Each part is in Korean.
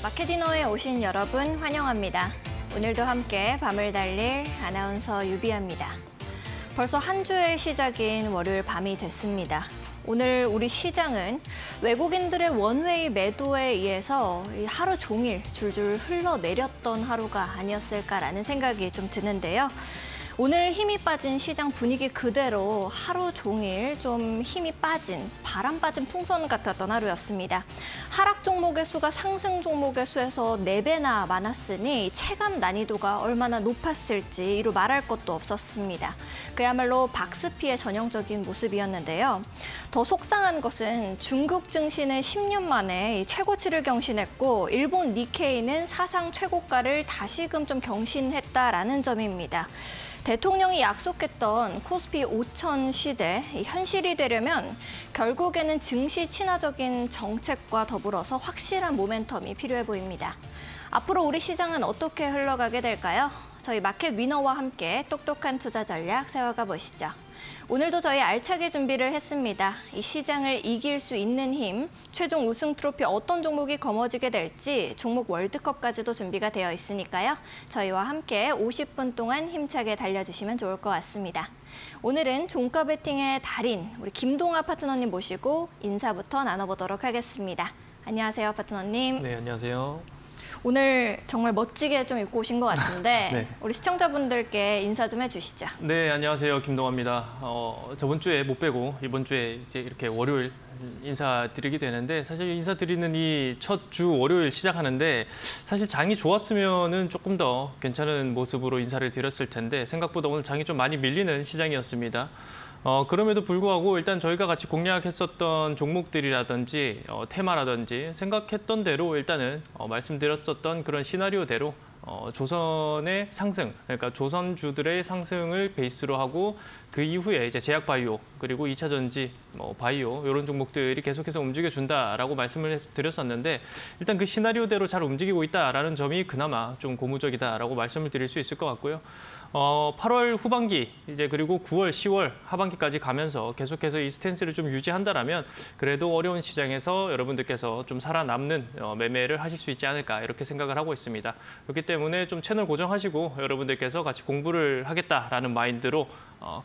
마켓디너에 오신 여러분 환영합니다. 오늘도 함께 밤을 달릴 아나운서 유비아입니다. 벌써 한 주의 시작인 월요일 밤이 됐습니다. 오늘 우리 시장은 외국인들의 원웨이 매도에 의해서 하루 종일 줄줄 흘러내렸던 하루가 아니었을까라는 생각이 좀 드는데요. 오늘 힘이 빠진 시장 분위기 그대로 하루 종일 좀 힘이 빠진, 바람 빠진 풍선 같았던 하루였습니다. 하락 종목의 수가 상승 종목의 수에서 4배나 많았으니 체감 난이도가 얼마나 높았을지 이루 말할 것도 없었습니다. 그야말로 박스피의 전형적인 모습이었는데요. 더 속상한 것은 중국 증시는 10년 만에 최고치를 경신했고 일본 니케이는 사상 최고가를 다시금 좀 경신했다라는 점입니다. 대통령이 약속했던 코스피 5천 시대 현실이 되려면 결국에는 증시 친화적인 정책과 더불어서 확실한 모멘텀이 필요해 보입니다. 앞으로 우리 시장은 어떻게 흘러가게 될까요? 저희 마켓 위너와 함께 똑똑한 투자 전략 세워가 보시죠. 오늘도 저희 알차게 준비를 했습니다. 이 시장을 이길 수 있는 힘, 최종 우승 트로피 어떤 종목이 거머쥐게 될지 종목 월드컵까지도 준비가 되어 있으니까요. 저희와 함께 50분 동안 힘차게 달려주시면 좋을 것 같습니다. 오늘은 종가 베팅의 달인, 우리 김동하 파트너님 모시고 인사부터 나눠보도록 하겠습니다. 안녕하세요, 파트너님. 네, 안녕하세요. 오늘 정말 멋지게 좀 입고 오신 것 같은데 네. 우리 시청자분들께 인사 좀 해주시죠. 네, 안녕하세요. 김동화입니다. 저번 주에 못 뵈고 이번 주에 이제 이렇게 월요일 인사드리게 되는데 사실 인사드리는 이 첫 주 월요일 시작하는데 사실 장이 좋았으면은 조금 더 괜찮은 모습으로 인사를 드렸을 텐데 생각보다 오늘 장이 좀 많이 밀리는 시장이었습니다. 그럼에도 불구하고 일단 저희가 같이 공략했었던 종목들이라든지 테마라든지 생각했던 대로 일단은 말씀드렸었던 그런 시나리오대로 조선의 상승, 그러니까 조선주들의 상승을 베이스로 하고 그 이후에 이제 제약바이오 그리고 2차 전지, 바이오 이런 종목들이 계속해서 움직여준다라고 말씀을 드렸었는데 일단 그 시나리오대로 잘 움직이고 있다라는 점이 그나마 좀 고무적이다라고 말씀을 드릴 수 있을 것 같고요. 8월 후반기 이제 그리고 9월, 10월 하반기까지 가면서 계속해서 이 스탠스를 좀 유지한다라면 그래도 어려운 시장에서 여러분들께서 좀 살아남는 매매를 하실 수 있지 않을까 이렇게 생각을 하고 있습니다. 그렇기 때문에 좀 채널 고정하시고 여러분들께서 같이 공부를 하겠다라는 마인드로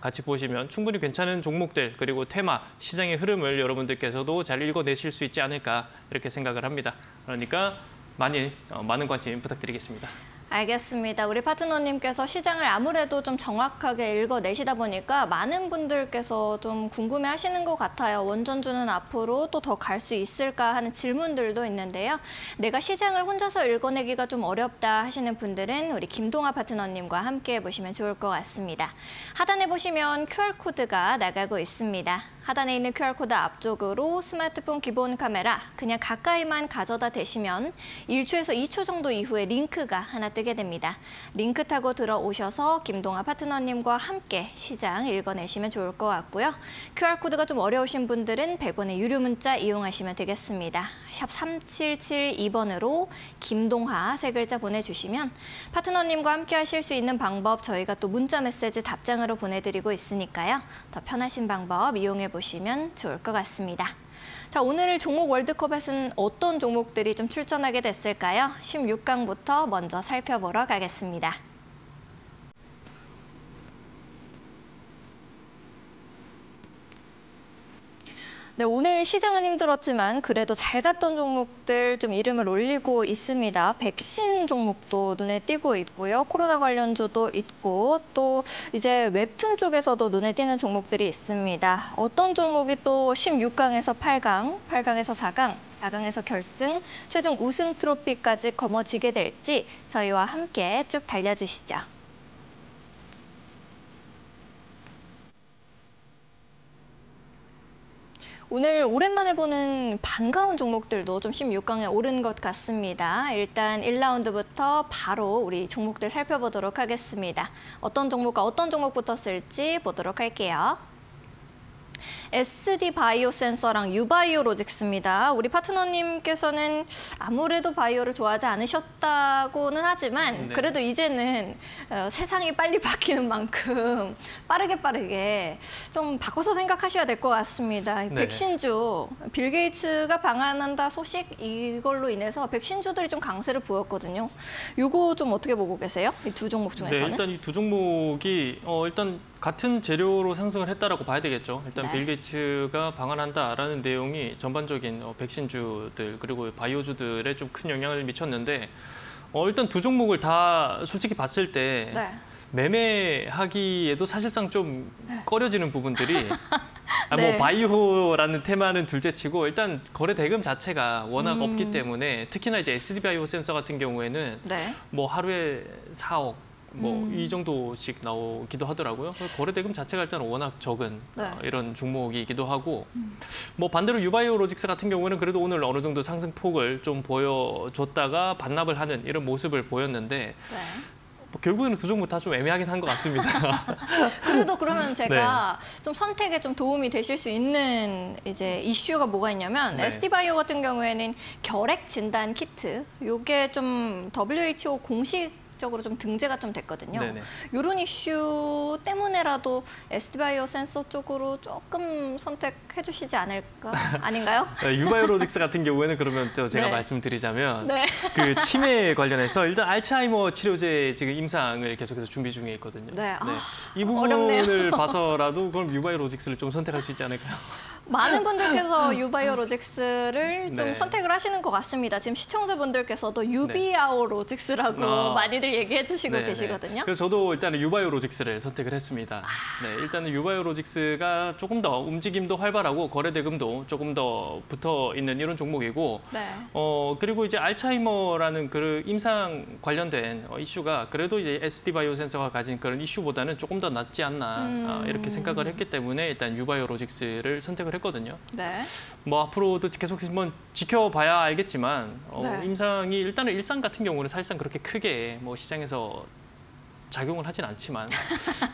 같이 보시면 충분히 괜찮은 종목들 그리고 테마, 시장의 흐름을 여러분들께서도 잘 읽어내실 수 있지 않을까 이렇게 생각을 합니다. 그러니까 많은 관심 부탁드리겠습니다. 알겠습니다. 우리 파트너님께서 시장을 아무래도 좀 정확하게 읽어내시다 보니까 많은 분들께서 좀 궁금해하시는 것 같아요. 원전주는 앞으로 또 더 갈 수 있을까 하는 질문들도 있는데요. 내가 시장을 혼자서 읽어내기가 좀 어렵다 하시는 분들은 우리 김동하 파트너님과 함께 보시면 좋을 것 같습니다. 하단에 보시면 QR코드가 나가고 있습니다. 하단에 있는 QR코드 앞쪽으로 스마트폰 기본 카메라 그냥 가까이만 가져다 대시면 1초에서 2초 정도 이후에 링크가 하나 뜨게 됩니다. 링크 타고 들어오셔서 김동하 파트너님과 함께 시장 읽어내시면 좋을 것 같고요. QR코드가 좀 어려우신 분들은 100원의 유료 문자 이용하시면 되겠습니다. 샵 3772번으로 김동하 세 글자 보내주시면 파트너님과 함께 하실 수 있는 방법 저희가 또 문자 메시지 답장으로 보내드리고 있으니까요. 더 편하신 방법 이용해 보시면 좋을 것 같습니다. 자, 오늘 종목 월드컵에서는 어떤 종목들이 좀 출전하게 됐을까요? 16강부터 먼저 살펴보러 가겠습니다. 네, 오늘 시장은 힘들었지만 그래도 잘 갔던 종목들 좀 이름을 올리고 있습니다. 백신 종목도 눈에 띄고 있고요. 코로나 관련주도 있고 또 이제 웹툰 쪽에서도 눈에 띄는 종목들이 있습니다. 어떤 종목이 또 16강에서 8강, 8강에서 4강, 4강에서 결승, 최종 우승 트로피까지 거머쥐게 될지 저희와 함께 쭉 달려주시죠. 오늘 오랜만에 보는 반가운 종목들도 좀 16강에 오른 것 같습니다. 일단 1라운드부터 바로 우리 종목들 살펴보도록 하겠습니다. 어떤 종목과 어떤 종목 붙었을지 보도록 할게요. SD 바이오 센서랑 유바이오 로직스입니다. 우리 파트너님께서는 아무래도 바이오를 좋아하지 않으셨다고는 하지만 네. 그래도 이제는 세상이 빨리 바뀌는 만큼 빠르게 좀 바꿔서 생각하셔야 될 것 같습니다. 네. 백신주, 빌 게이츠가 방한한다 소식 이걸로 인해서 백신주들이 좀 강세를 보였거든요. 요거 좀 어떻게 보고 계세요? 이 두 종목 중에서는? 네, 일단 이 두 종목이 일단 같은 재료로 상승을 했다라고 봐야 되겠죠. 일단 네. 빌 게이츠가 방한한다라는 내용이 전반적인 백신주들 그리고 바이오주들에 좀 큰 영향을 미쳤는데 일단 두 종목을 다 솔직히 봤을 때 네. 매매하기에도 사실상 좀 꺼려지는 부분들이 네. 뭐 바이오라는 테마는 둘째치고 일단 거래 대금 자체가 워낙 없기 때문에 특히나 이제 SD 바이오 센서 같은 경우에는 네. 뭐 하루에 4억 뭐 이 정도씩 나오기도 하더라고요. 거래 대금 자체가 일단 워낙 적은 네. 이런 종목이기도 하고 뭐 반대로 유바이오 로직스 같은 경우는 그래도 오늘 어느 정도 상승폭을 좀 보여줬다가 반납을 하는 이런 모습을 보였는데 네. 뭐 결국에는 두 종목 다 좀 애매하긴 한 것 같습니다. 그래도 그러면 제가 네. 좀 선택에 좀 도움이 되실 수 있는 이제 이슈가 뭐가 있냐면 네. SD바이오 같은 경우에는 결핵 진단 키트 요게 좀 WHO 공식적으로 좀 등재가 좀 됐거든요. 네네. 이런 이슈 때문에라도 SD바이오 센서 쪽으로 조금 선택해 주시지 않을까? 아닌가요? 유바이오 로직스 같은 경우에는 그러면 또 제가 네. 말씀드리자면 네. 그 치매 관련해서 일단 알츠하이머 치료제 지금 임상을 계속해서 준비 중에 있거든요. 네. 아, 이 부분을 어렵네요. 봐서라도 그럼 유바이오 로직스를 좀 선택할 수 있지 않을까요? 많은 분들께서 유바이오 로직스를 좀 네. 선택을 하시는 것 같습니다. 지금 시청자분들께서도 유비아오 로직스라고 많이들 얘기해 주시고 네네. 계시거든요. 그래서 저도 일단은 유바이오 로직스를 선택을 했습니다. 네, 일단은 유바이오 로직스가 조금 더 움직임도 활발하고 거래 대금도 조금 더 붙어 있는 이런 종목이고 네. 그리고 이제 알츠하이머라는 그 임상 관련된 이슈가 그래도 이제 SD 바이오 센서가 가진 그런 이슈보다는 조금 더 낫지 않나 이렇게 생각을 했기 때문에 일단 유바이오 로직스를 선택을 했거든요. 네. 뭐 앞으로도 계속 한번 지켜봐야 알겠지만 네. 임상이 일단은 일상 같은 경우는 사실상 그렇게 크게 뭐 시장에서 작용을 하진 않지만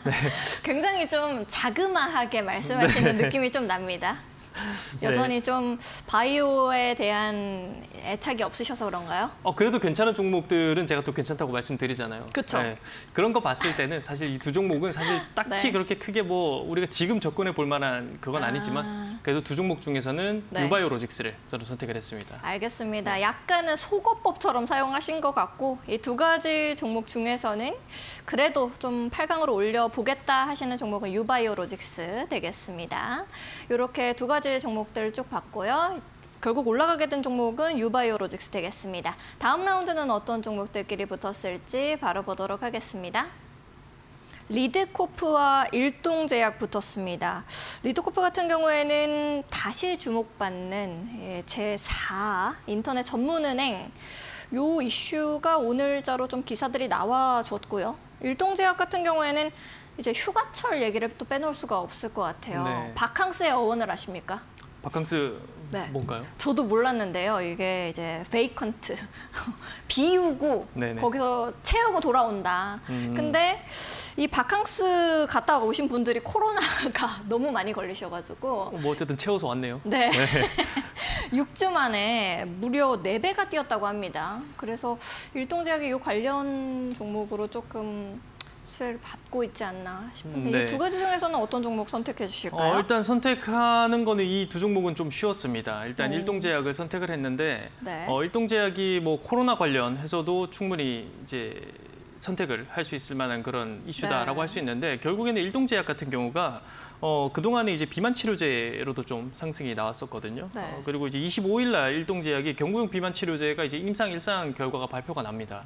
네. 굉장히 좀 자그마하게 말씀하시는 느낌이 좀 납니다. 여전히 좀 바이오에 대한 애착이 없으셔서 그런가요? 그래도 괜찮은 종목들은 제가 또 괜찮다고 말씀드리잖아요. 그쵸. 네. 그런 거 봤을 때는 사실 이 두 종목은 사실 딱히 네. 그렇게 크게 뭐 우리가 지금 접근해 볼 만한 그건 아니지만 그래도 두 종목 중에서는 네. 유바이오 로직스를 저는 선택을 했습니다. 알겠습니다. 약간은 속어법처럼 사용하신 것 같고 이 두 가지 종목 중에서는 그래도 좀 8강으로 올려보겠다 하시는 종목은 유바이오 로직스 되겠습니다. 이렇게 두 가지 종목들을 쭉 봤고요. 결국 올라가게 된 종목은 유바이오 로직스 되겠습니다. 다음 라운드는 어떤 종목들끼리 붙었을지 바로 보도록 하겠습니다. 리드코프와 일동제약 붙었습니다. 리드코프 같은 경우에는 다시 주목받는 제4 인터넷 전문은행 요 이슈가 오늘자로 좀 기사들이 나와줬고요. 일동제약 같은 경우에는 이제 휴가철 얘기를 또 빼놓을 수가 없을 것 같아요. 네. 바캉스의 어원을 아십니까? 바캉스 네. 뭔가요? 저도 몰랐는데요. 이게 이제 베이컨트 비우고 네네. 거기서 채우고 돌아온다. 근데 이 바캉스 갔다 오신 분들이 코로나가 너무 많이 걸리셔가지고 뭐 어쨌든 채워서 왔네요. 네. 6주 만에 무려 4배가 뛰었다고 합니다. 그래서 일동제약이 이 관련 종목으로 조금 수혜를 받고 있지 않나 싶은데 네. 이 두 가지 중에서는 어떤 종목 선택해 주실까요? 일단 선택하는 거는 이 두 종목은 좀 쉬웠습니다. 일단 일동제약을 선택을 했는데 네. 일동제약이 뭐 코로나 관련해서도 충분히 이제 선택을 할 수 있을 만한 그런 이슈다라고 네. 할 수 있는데 결국에는 일동제약 같은 경우가 그동안에 이제 비만 치료제로도 좀 상승이 나왔었거든요. 네. 그리고 이제 25일 날 일동제약이 경구용 비만 치료제가 이제 임상 일상 결과가 발표가 납니다.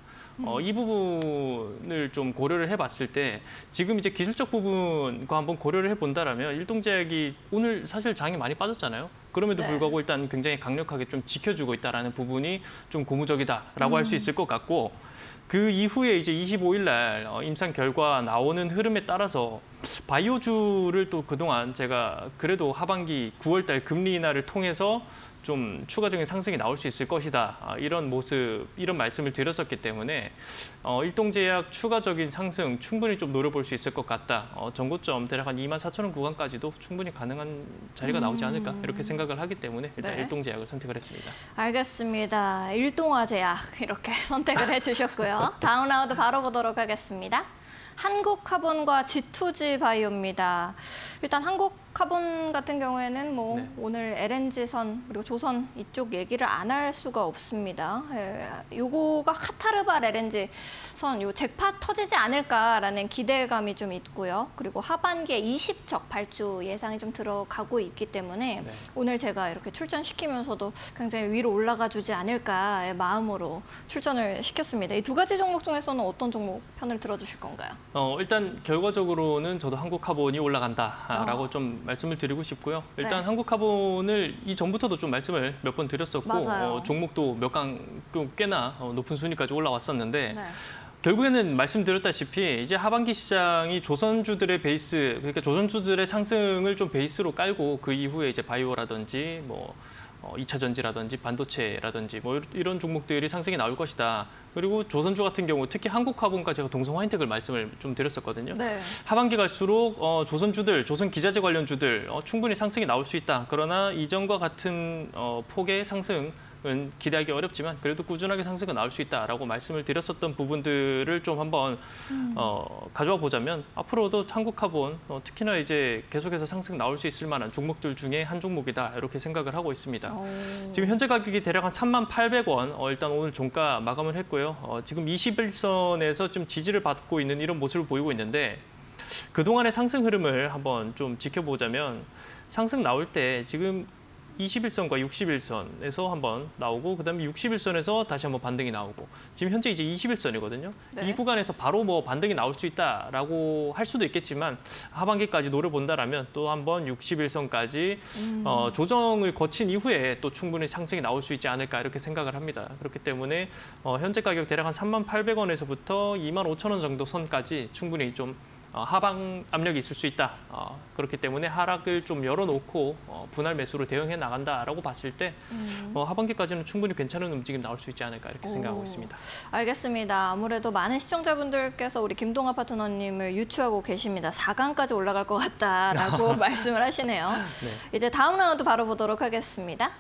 이 부분을 좀 고려를 해봤을 때 지금 이제 기술적 부분과 한번 고려를 해본다라면 일동제약이 오늘 사실 장이 많이 빠졌잖아요. 그럼에도 네. 불구하고 일단 굉장히 강력하게 좀 지켜주고 있다라는 부분이 좀 고무적이다라고 할 수 있을 것 같고 그 이후에 이제 25일 날 임상 결과 나오는 흐름에 따라서 바이오주를 또 그동안 제가 그래도 하반기 9월 달 금리 인하를 통해서 좀 추가적인 상승이 나올 수 있을 것이다. 이런 모습, 이런 말씀을 드렸었기 때문에 일동제약 추가적인 상승 충분히 좀 노려볼 수 있을 것 같다. 전고점 대략 한 24,000원 구간까지도 충분히 가능한 자리가 나오지 않을까 이렇게 생각을 하기 때문에 일단 네. 일동제약을 선택을 했습니다. 알겠습니다. 일동화제약 이렇게 선택을 해주셨고요. 다음 라운드 바로 보도록 하겠습니다. 한국카본과 지투지 바이오입니다. 일단 한국카본 같은 경우에는 뭐 네. 오늘 LNG선 그리고 조선 이쪽 얘기를 안 할 수가 없습니다. 요거가 카타르발 LNG선 요 잭팟 터지지 않을까라는 기대감이 좀 있고요. 그리고 하반기에 20척 발주 예상이 좀 들어가고 있기 때문에 네. 오늘 제가 이렇게 출전시키면서도 굉장히 위로 올라가 주지 않을까의 마음으로 출전을 시켰습니다. 이 두 가지 종목 중에서는 어떤 종목 편을 들어주실 건가요? 일단 결과적으로는 저도 한국카본이 올라간다라고 좀 말씀을 드리고 싶고요. 일단 네. 한국카본을 이전부터도 좀 말씀을 몇 번 드렸었고 맞아요. 종목도 몇 강 꽤나 높은 순위까지 올라왔었는데 네. 결국에는 말씀드렸다시피 이제 하반기 시장이 조선주들의 베이스, 그러니까 조선주들의 상승을 좀 베이스로 깔고 그 이후에 이제 바이오라든지 뭐 2차 전지라든지 반도체라든지 뭐 이런 종목들이 상승이 나올 것이다. 그리고 조선주 같은 경우 특히 한국화본과 제가 동성 화인텍을 말씀을 좀 드렸었거든요. 네. 하반기 갈수록 조선주들, 조선기자재 관련주들 충분히 상승이 나올 수 있다. 그러나 이전과 같은 폭의 상승은 기대하기 어렵지만 그래도 꾸준하게 상승은 나올 수 있다라고 말씀을 드렸었던 부분들을 좀 한번 가져와 보자면 앞으로도 한국카본 특히나 이제 계속해서 상승 나올 수 있을 만한 종목들 중에 한 종목이다 이렇게 생각을 하고 있습니다. 지금 현재 가격이 대략 한 38,800원 일단 오늘 종가 마감을 했고요. 지금 21선에서 좀 지지를 받고 있는 이런 모습을 보이고 있는데 그동안의 상승 흐름을 한번 좀 지켜보자면 상승 나올 때 지금 21선과 61선에서 한번 나오고 그다음에 61선에서 다시 한번 반등이 나오고 지금 현재 이제 21선이거든요. 네. 이 구간에서 바로 뭐 반등이 나올 수 있다라고 할 수도 있겠지만 하반기까지 노려본다라면 또 한번 61선까지 조정을 거친 이후에 또 충분히 상승이 나올 수 있지 않을까 이렇게 생각을 합니다. 그렇기 때문에 현재 가격 대략 한 38,000원에서부터 25,000원 정도 선까지 충분히 좀 하방 압력이 있을 수 있다. 그렇기 때문에 하락을 좀 열어놓고 분할 매수로 대응해 나간다라고 봤을 때 하반기까지는 충분히 괜찮은 움직임 나올 수 있지 않을까 이렇게 생각하고 있습니다. 알겠습니다. 아무래도 많은 시청자분들께서 우리 김동아 파트너님을 유추하고 계십니다. 4강까지 올라갈 것 같다라고 말씀을 하시네요. 네. 이제 다음 라운드 바로 보도록 하겠습니다.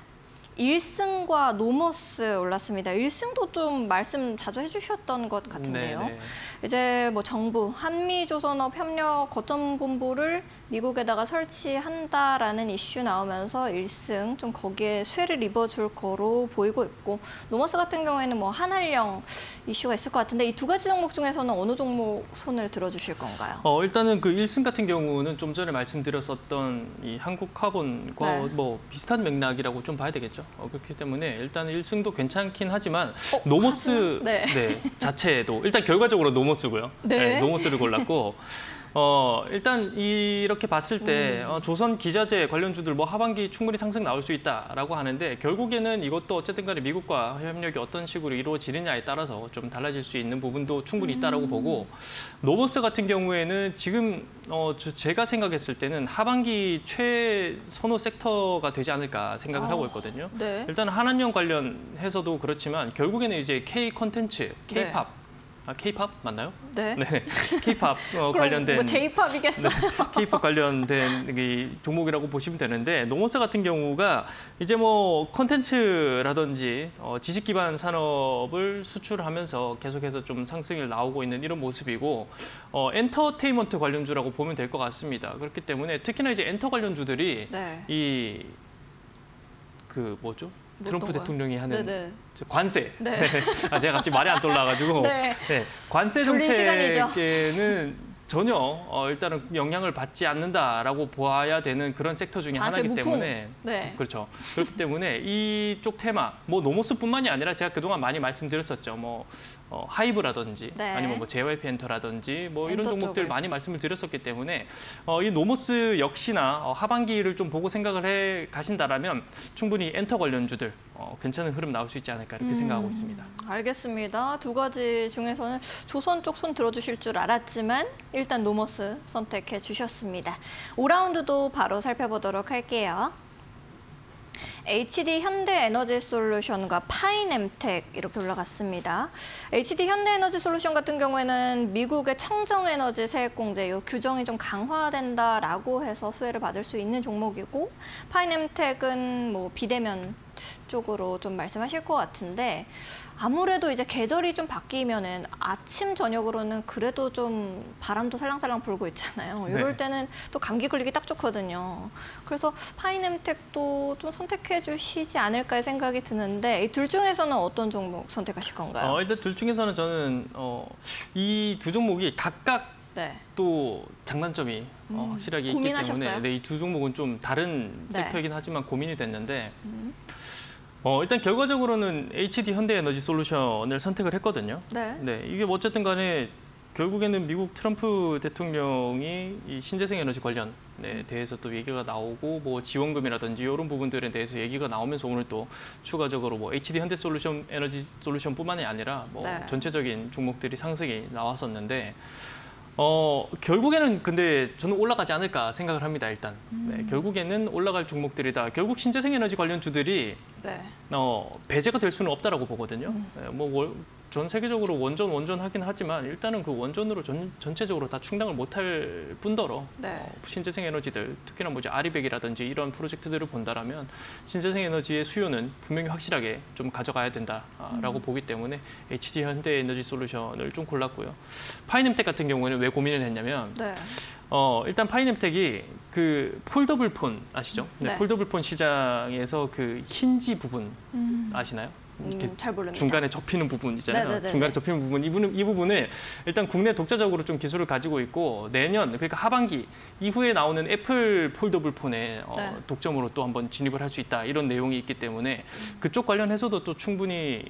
1승과 노머스 올랐습니다. 1승도 좀 말씀 자주 해주셨던 것 같은데요. 네. 이제 뭐 정부 한미조선업 협력 거점본부를 미국에다가 설치한다라는 이슈 나오면서 1승 좀 거기에 수혜를 입어줄 거로 보이고 있고 노머스 같은 경우에는 뭐 한한령 이슈가 있을 것 같은데 이 두 가지 종목 중에서는 어느 종목 손을 들어주실 건가요? 일단은 그 1승 같은 경우는 좀 전에 말씀드렸었던 이 한국카본과 네. 뭐 비슷한 맥락이라고 좀 봐야 되겠죠. 그렇기 때문에 일단 1승도 괜찮긴 하지만 노머스 네. 자체도 일단 결과적으로 노머스고요. 네. 노머스를 골랐고 일단 이렇게 봤을 때 조선 기자재 관련주들 뭐 하반기 충분히 상승 나올 수 있다라고 하는데 결국에는 이것도 어쨌든 간에 미국과 협력이 어떤 식으로 이루어지느냐에 따라서 좀 달라질 수 있는 부분도 충분히 있다라고 보고 노머스 같은 경우에는 지금 제가 생각했을 때는 하반기 최선호 섹터가 되지 않을까 생각을 하고 있거든요. 네. 일단 한한령 관련해서도 그렇지만 결국에는 이제 K 콘텐츠, K-팝 K-팝 맞나요? 네. 네, K-팝 관련된 뭐 J-팝이겠어요. K-팝 관련된 이 종목이라고 보시면 되는데 노머스 같은 경우가 이제 뭐 콘텐츠라든지 지식 기반 산업을 수출하면서 계속해서 좀 상승이 나오고 있는 이런 모습이고 엔터테인먼트 관련주라고 보면 될 것 같습니다. 그렇기 때문에 특히나 이제 엔터 관련주들이 네. 이 그 뭐죠? 트럼프 거요? 대통령이 하는 네네. 관세. 네. 제가 갑자기 말이 안 떠올라가지고 네. 관세 졸린 시간이죠. 정책에는 전혀 일단은 영향을 받지 않는다라고 보아야 되는 그런 섹터 중에 관세 하나이기 무풍. 때문에 네. 그렇죠. 그렇기 때문에 이쪽 테마, 뭐 노모스뿐만이 아니라 제가 그동안 많이 말씀드렸었죠. 뭐 하이브라든지 네. 아니면 뭐 JYP 엔터라든지 뭐 이런 엔터 종목들 쪽을. 많이 말씀을 드렸었기 때문에 이 노모스 역시나 하반기를 좀 보고 생각을 해 가신다라면 충분히 엔터 관련주들 괜찮은 흐름 나올 수 있지 않을까 이렇게 생각하고 있습니다. 알겠습니다. 두 가지 중에서는 조선 쪽 손 들어주실 줄 알았지만 일단 노머스 선택해 주셨습니다. 5라운드도 바로 살펴보도록 할게요. HD 현대에너지솔루션과 파인엠텍 이렇게 올라갔습니다. HD 현대에너지솔루션 같은 경우에는 미국의 청정에너지 세액공제 요 규정이 좀 강화된다라고 해서 수혜를 받을 수 있는 종목이고, 파인엠텍은 뭐 비대면 쪽으로 좀 말씀하실 것 같은데, 아무래도 이제 계절이 좀 바뀌면은 아침 저녁으로는 그래도 좀 바람도 살랑살랑 불고 있잖아요. 이럴 네. 때는 또 감기 걸리기 딱 좋거든요. 그래서 파인엠텍도 좀 선택해 주시지 않을까 생각이 드는데, 이 둘 중에서는 어떤 종목 선택하실 건가요? 일단 둘 중에서는 저는 이 두 종목이 각각 네. 또 장단점이 확실하게 있기 고민하셨어요? 때문에 네, 이 두 종목은 좀 다른 네. 섹터이긴 하지만 고민이 됐는데 일단 결과적으로는 HD 현대에너지솔루션을 선택을 했거든요. 네. 네, 이게 뭐 어쨌든 간에 결국에는 미국 트럼프 대통령이 이 신재생 에너지 관련에 대해서 또 얘기가 나오고, 뭐 지원금이라든지 이런 부분들에 대해서 얘기가 나오면서 오늘 또 추가적으로 뭐 HD 현대솔루션 에너지 솔루션뿐만이 아니라 뭐 네. 전체적인 종목들이 상승이 나왔었는데, 결국에는 근데 저는 올라가지 않을까 생각을 합니다. 일단 네, 결국에는 올라갈 종목들이다. 결국 신재생 에너지 관련주들이 네. 배제가 될 수는 없다라고 보거든요. 네, 전 세계적으로 원전 하긴 하지만 일단은 그 원전으로 전체적으로 다 충당을 못할 뿐더러 네. 신재생 에너지들, 특히나 뭐 이제 아리백이라든지 이런 프로젝트들을 본다라면 신재생 에너지의 수요는 분명히 확실하게 좀 가져가야 된다라고 보기 때문에 HD 현대에너지솔루션을 좀 골랐고요. 파인엠텍 같은 경우에는 왜 고민을 했냐면 네. 일단 파인엠텍이 그 폴더블 폰 아시죠? 네. 폴더블 폰 시장에서 그 힌지 부분 아시나요? 이렇게 잘 모릅니다. 중간에 접히는 부분 있잖아요. 네네네네. 중간에 접히는 부분, 이 부분을 일단 국내 독자적으로 좀 기술을 가지고 있고, 내년 그러니까 하반기 이후에 나오는 애플 폴더블 폰에 네. 독점으로 또 한번 진입을 할 수 있다, 이런 내용이 있기 때문에 그쪽 관련해서도 또 충분히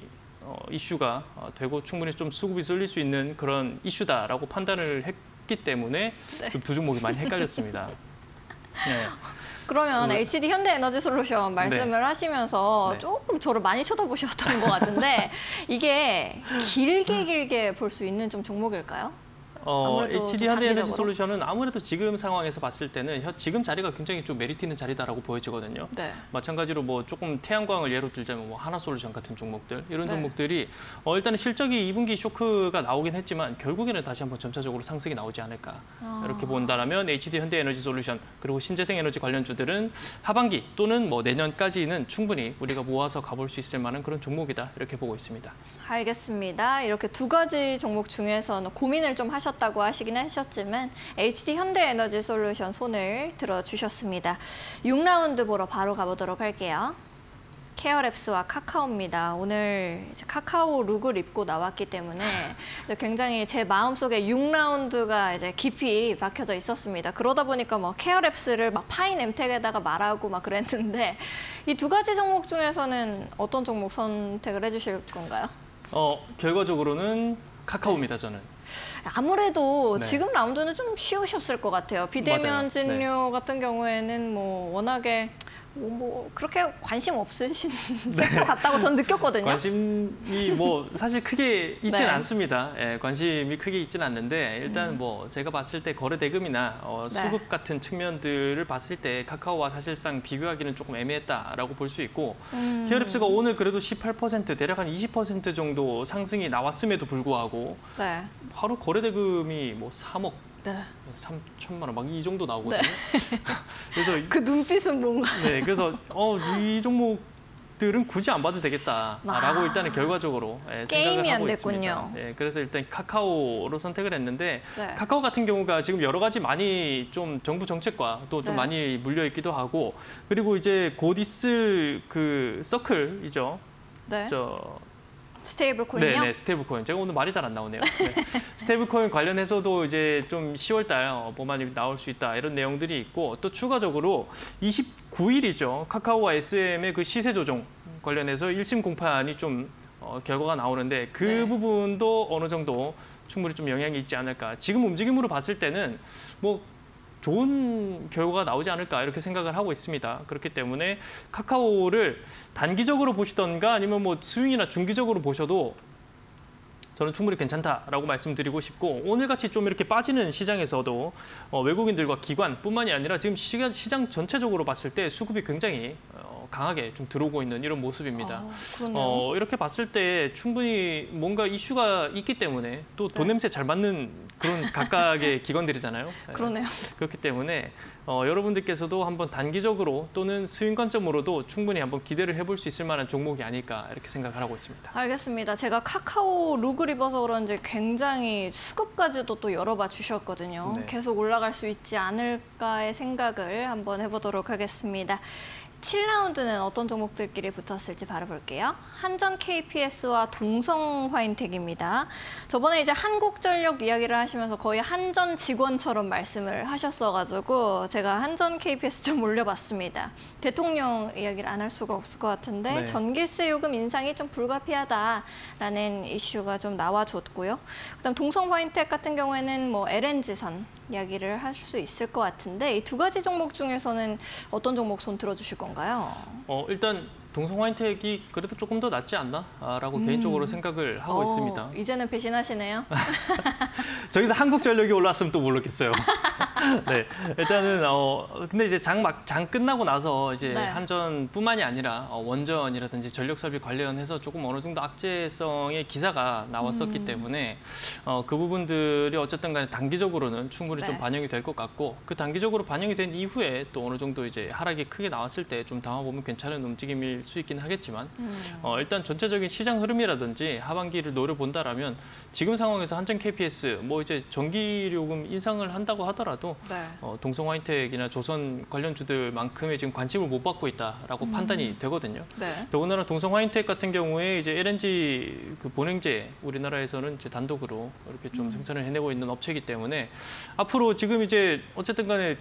이슈가 되고 충분히 좀 수급이 쏠릴 수 있는 그런 이슈다라고 판단을 했기 때문에 네. 좀 두 종목이 많이 헷갈렸습니다. 네. 그러면 HD 현대에너지솔루션 말씀을 하시면서 네. 조금 저를 많이 쳐다보셨던 것 같은데, 이게 길게 볼 수 있는 좀 종목일까요? 아무래도 HD 좀 현대에너지 장기적으로? 솔루션은 아무래도 지금 상황에서 봤을 때는 지금 자리가 굉장히 좀 메리트 있는 자리다라고 보여지거든요. 네. 마찬가지로 뭐 조금 태양광을 예로 들자면 뭐 하나솔루션 같은 종목들, 이런 네. 종목들이 일단은 실적이 2분기 쇼크가 나오긴 했지만 결국에는 다시 한번 점차적으로 상승이 나오지 않을까, 이렇게 본다라면 HD 현대에너지 솔루션 그리고 신재생 에너지 관련주들은 하반기 또는 뭐 내년까지는 충분히 우리가 모아서 가볼 수 있을 만한 그런 종목이다, 이렇게 보고 있습니다. 알겠습니다. 이렇게 두 가지 종목 중에서는 고민을 좀 하셨다고 하시긴 하셨지만 HD 현대에너지솔루션 손을 들어주셨습니다. 6라운드 보러 바로 가보도록 할게요. 케어랩스와 카카오입니다. 오늘 이제 카카오 룩을 입고 나왔기 때문에 이제 굉장히 제 마음속에 6라운드가 이제 깊이 박혀져 있었습니다. 그러다 보니까 뭐 케어랩스를 막 파인엠텍에다가 말하고 막 그랬는데, 이 두 가지 종목 중에서는 어떤 종목 선택을 해주실 건가요? 결과적으로는 카카오입니다, 저는. 아무래도 네. 지금 라운드는 좀 쉬우셨을 것 같아요. 비대면 맞아요. 진료 같은 경우에는 뭐 워낙에 뭐 그렇게 관심 없으신 섹터 같다고 전 느꼈거든요. 관심이 뭐 사실 크게 있진 네. 않습니다. 예, 관심이 크게 있진 않는데 일단 뭐 제가 봤을 때 거래 대금이나 네. 수급 같은 측면들을 봤을 때 카카오와 사실상 비교하기는 조금 애매했다라고 볼 수 있고, 케어랩스가 오늘 그래도 18% 대략 한 20% 정도 상승이 나왔음에도 불구하고 네. 하루 거래 대금이 뭐 3억 네. 3천만 원 막 이 정도 나오거든요. 그래서 그 눈빛은 뭔가. 네, 그래서 이 종목들은 굳이 안 봐도 되겠다라고 일단은 결과적으로 게임이 생각을 안 하고 됐군요. 있습니다. 네, 그래서 일단 카카오로 선택을 했는데, 네. 카카오 같은 경우가 지금 여러 가지 많이 좀 정부 정책과 또 좀 네. 많이 물려 있기도 하고, 그리고 이제 곧 있을 그 서클이죠. 네. 스테이블 네, 코인이요? 네, 스테이블 코인. 제가 오늘 말이 잘 안 나오네요. 네. 스테이블 코인 관련해서도 이제 좀 10월 달 법안이 나올 수 있다, 이런 내용들이 있고, 또 추가적으로 29일이죠. 카카오와 SM의 그 시세 조정 관련해서 1심 공판이 좀 결과가 나오는데, 그 네. 부분도 어느 정도 충분히 좀 영향이 있지 않을까. 지금 움직임으로 봤을 때는 뭐 좋은 결과가 나오지 않을까, 이렇게 생각을 하고 있습니다. 그렇기 때문에 카카오를 단기적으로 보시던가 아니면 뭐 스윙이나 중기적으로 보셔도 저는 충분히 괜찮다라고 말씀드리고 싶고, 오늘같이 좀 이렇게 빠지는 시장에서도 외국인들과 기관뿐만이 아니라 지금 시장 전체적으로 봤을 때 수급이 굉장히 강하게 좀 들어오고 있는 이런 모습입니다. 아, 그렇네요. 이렇게 봤을 때 충분히 뭔가 이슈가 있기 때문에 또 돈 네. 냄새 잘 맡는 그런 각각의 기관들이잖아요. 그러네요. 그렇기 때문에 여러분들께서도 한번 단기적으로 또는 스윙 관점으로도 충분히 한번 기대를 해볼 수 있을 만한 종목이 아닐까 이렇게 생각을 하고 있습니다. 알겠습니다. 제가 카카오 룩을 입어서 그런지 굉장히 수급까지도 또 열어봐 주셨거든요. 네. 계속 올라갈 수 있지 않을까의 생각을 한번 해보도록 하겠습니다. 7라운드는 어떤 종목들끼리 붙었을지 바로 볼게요. 한전 KPS와 동성 화인텍입니다. 저번에 이제 한국전력 이야기를 하시면서 거의 한전 직원처럼 말씀을 하셨어가지고 제가 한전 KPS 좀 올려봤습니다. 대통령 이야기를 안 할 수가 없을 것 같은데 네. 전기세 요금 인상이 좀 불가피하다라는 이슈가 좀 나와줬고요. 그다음 동성 화인텍 같은 경우에는 뭐 LNG선 이야기를 할 수 있을 것 같은데 이 두 가지 종목 중에서는 어떤 종목 손 들어주실 건가요? 일단 동성 화인텍이 그래도 조금 더 낫지 않나라고 개인적으로 생각을 하고 있습니다. 이제는 배신하시네요. 저기서 한국전력이 올랐으면 또 모르겠어요. 네, 일단은 근데 이제 장 끝나고 나서 이제 네. 한전뿐만이 아니라 원전이라든지 전력설비 관련해서 조금 어느 정도 악재성의 기사가 나왔었기 때문에 그 부분들이 어쨌든 간에 단기적으로는 충분히 좀 네. 반영이 될 것 같고 그 단기적으로 반영이 된 이후에 또 어느 정도 이제 하락이 크게 나왔을 때 좀 담아보면 괜찮은 움직임일 수 있긴 하겠지만 일단 전체적인 시장 흐름이라든지 하반기를 노려본다라면 지금 상황에서 한전 KPS 뭐 이제 전기요금 인상을 한다고 하더라도 네. 동성 화이텍이나 조선 관련주들만큼의 지금 관심을 못 받고 있다라고 판단이 되거든요. 네. 더군다나 동성 화이텍 같은 경우에 이제 LNG 그 본행제 우리나라에서는 이제 단독으로 이렇게 좀 생산을 해내고 있는 업체이기 때문에 앞으로 지금 이제 어쨌든 간에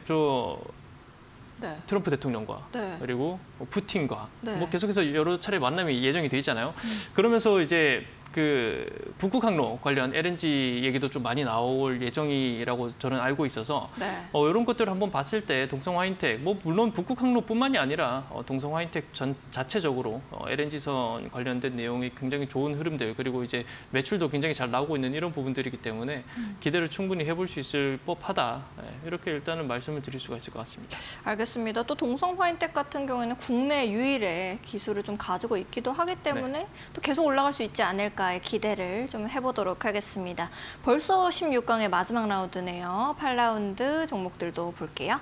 네. 트럼프 대통령과 네. 그리고 푸틴과 네. 뭐 계속해서 여러 차례 만남이 예정이 돼 있잖아요. 그러면서 이제 그 북극 항로 관련 LNG 얘기도 좀 많이 나올 예정이라고 저는 알고 있어서 네. 이런 것들을 한번 봤을 때 동성 화인텍 뭐 물론 북극 항로뿐만이 아니라 동성 화인텍 자체적으로 LNG선 관련된 내용이 굉장히 좋은 흐름들 그리고 이제 매출도 굉장히 잘 나오고 있는 이런 부분들이기 때문에 기대를 충분히 해볼 수 있을 법하다 이렇게 일단은 말씀을 드릴 수가 있을 것 같습니다. 알겠습니다. 또 동성 화인텍 같은 경우에는 국내 유일의 기술을 좀 가지고 있기도 하기 때문에 또 계속 올라갈 수 있지 않을까의 기대를 좀 해보도록 하겠습니다. 벌써 16강의 마지막 라운드네요. 8라운드 종목들도 볼게요.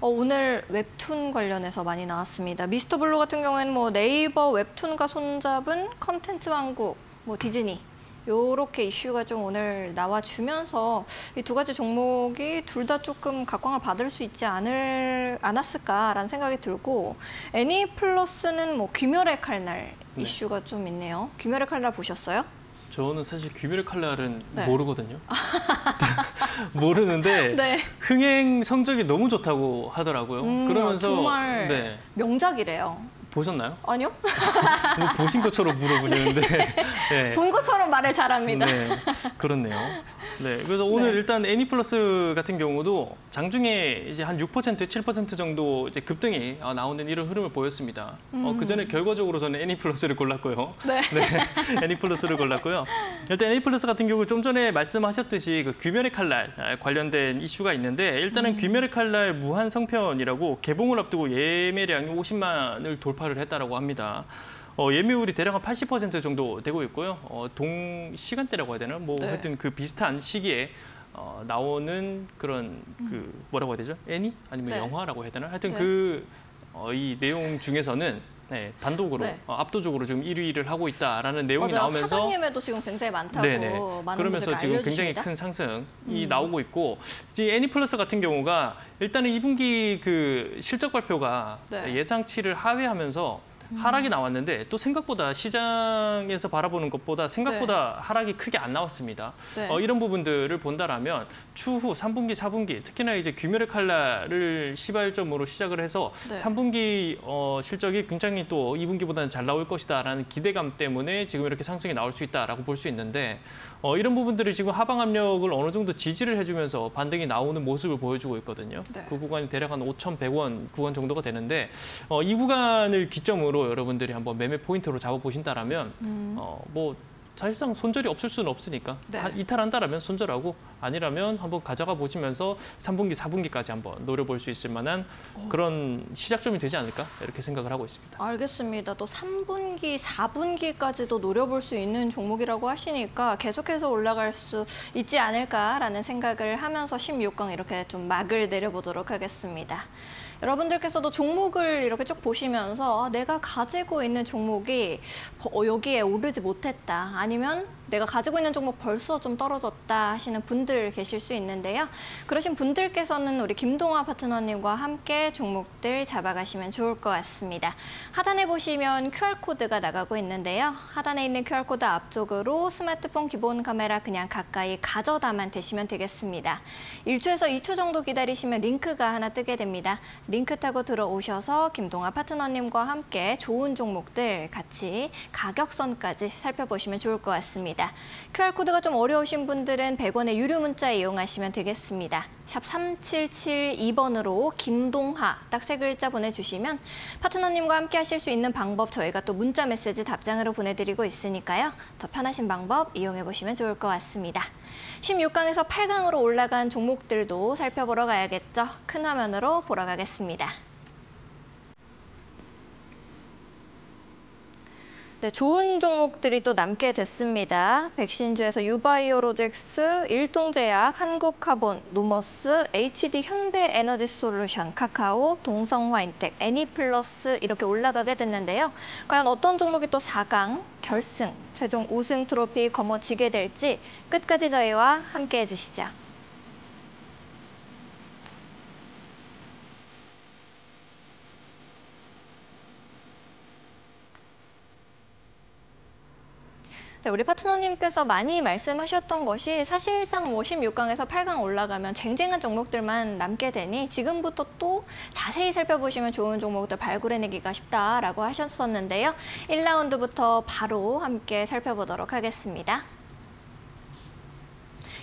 오늘 웹툰 관련해서 많이 나왔습니다. 미스터 블루 같은 경우에는 뭐 네이버 웹툰과 손잡은 컨텐츠 왕국, 뭐 디즈니 요렇게 이슈가 좀 오늘 나와주면서 이 두 가지 종목이 둘 다 조금 각광을 받을 수 있지 않았을까라는 생각이 들고 애니플러스는 뭐 귀멸의 칼날 네. 이슈가 좀 있네요. 귀멸의 칼날 보셨어요? 저는 사실 귀멸의 칼날은 네. 모르거든요. 모르는데 네. 흥행 성적이 너무 좋다고 하더라고요. 그러면서 정말 네. 명작이래요. 보셨나요? 아니요? 뭐 보신 것처럼 물어보시는데 네. 본 것처럼 말을 잘합니다. 네, 그렇네요. 네, 그래서 오늘 네. 일단 애니플러스 같은 경우도 장중에 이제 한 6%, 7% 정도 이제 급등이 나오는 이런 흐름을 보였습니다. 그 전에 결과적으로 저는 애니플러스를 골랐고요. 네. 네, 애니플러스를 골랐고요. 일단 애니플러스 같은 경우 좀 전에 말씀하셨듯이 그 귀멸의 칼날 관련된 이슈가 있는데 일단은 귀멸의 칼날 무한 성편이라고 개봉을 앞두고 예매량이 50만을 돌파를 했다라고 합니다. 예매율이 대략 한 80% 정도 되고 있고요. 동 시간대라고 해야 되나? 뭐 네. 하여튼 그 비슷한 시기에 나오는 그런 그 뭐라고 해야 되죠? 애니 아니면 네. 영화라고 해야 되나? 하여튼 네. 이 내용 중에서는 단독으로 네. 압도적으로 지금 1위를 하고 있다라는 내용이 맞아요. 나오면서 사전 예매도 지금 굉장히 많다고 네네. 많은 그러면서 분들이 지금 굉장히 알려주십니다. 큰 상승이 나오고 있고 이제 애니플러스 같은 경우가 일단은 2분기 그 실적 발표가 네. 예상치를 하회하면서 하락이 나왔는데 또 생각보다 시장에서 바라보는 것보다 생각보다 하락이 크게 안 나왔습니다. 네. 이런 부분들을 본다라면 추후 3분기, 4분기 특히나 이제 귀멸의 칼날을 시발점으로 시작을 해서 네. 3분기 실적이 굉장히 또 2분기보다는 잘 나올 것이다라는 기대감 때문에 지금 이렇게 상승이 나올 수 있다라고 볼 수 있는데 이런 부분들이 지금 하방 압력을 어느 정도 지지를 해주면서 반등이 나오는 모습을 보여주고 있거든요. 네. 그 구간이 대략 한 5,100원 구간 정도가 되는데 이 구간을 기점으로 여러분들이 한번 매매 포인트로 잡아보신다라면 뭐 사실상 손절이 없을 수는 없으니까 네. 이탈한다라면 손절하고 아니라면 한번 가져가 보시면서 3분기, 4분기까지 한번 노려볼 수 있을 만한 그런 시작점이 되지 않을까 이렇게 생각을 하고 있습니다. 알겠습니다. 또 3분기, 4분기까지도 노려볼 수 있는 종목이라고 하시니까 계속해서 올라갈 수 있지 않을까라는 생각을 하면서 16강 이렇게 좀 막을 내려보도록 하겠습니다. 여러분들께서도 종목을 이렇게 쭉 보시면서 내가 가지고 있는 종목이 여기에 오르지 못했다. 아니면 내가 가지고 있는 종목 벌써 좀 떨어졌다 하시는 분들 계실 수 있는데요. 그러신 분들께서는 우리 김동화 파트너님과 함께 종목들 잡아가시면 좋을 것 같습니다. 하단에 보시면 QR코드가 나가고 있는데요. 하단에 있는 QR코드 앞쪽으로 스마트폰 기본 카메라 그냥 가까이 가져다만 대시면 되겠습니다. 1초에서 2초 정도 기다리시면 링크가 하나 뜨게 됩니다. 링크 타고 들어오셔서 김동화 파트너님과 함께 좋은 종목들 같이 가격선까지 살펴보시면 좋을 것 같습니다. QR코드가 좀 어려우신 분들은 100원의 유료 문자 이용하시면 되겠습니다. 샵 3772번으로 김동하 딱 3글자 보내주시면 파트너님과 함께 하실 수 있는 방법 저희가 또 문자 메시지 답장으로 보내드리고 있으니까요. 더 편하신 방법 이용해보시면 좋을 것 같습니다. 16강에서 8강으로 올라간 종목들도 살펴보러 가야겠죠. 큰 화면으로 보러 가겠습니다. 네, 좋은 종목들이 또 남게 됐습니다. 백신주에서 유바이오로직스, 일동제약, 한국카본, 노머스, HD 현대에너지솔루션, 카카오, 동성화인텍, 애니플러스 이렇게 올라가게 됐는데요. 과연 어떤 종목이 또 4강, 결승, 최종 우승 트로피 거머쥐게 될지 끝까지 저희와 함께 해주시죠. 네, 우리 파트너님께서 많이 말씀하셨던 것이 사실상 16강에서 8강 올라가면 쟁쟁한 종목들만 남게 되니 지금부터 또 자세히 살펴보시면 좋은 종목들 발굴해내기가 쉽다라고 하셨었는데요. 1라운드부터 바로 함께 살펴보도록 하겠습니다.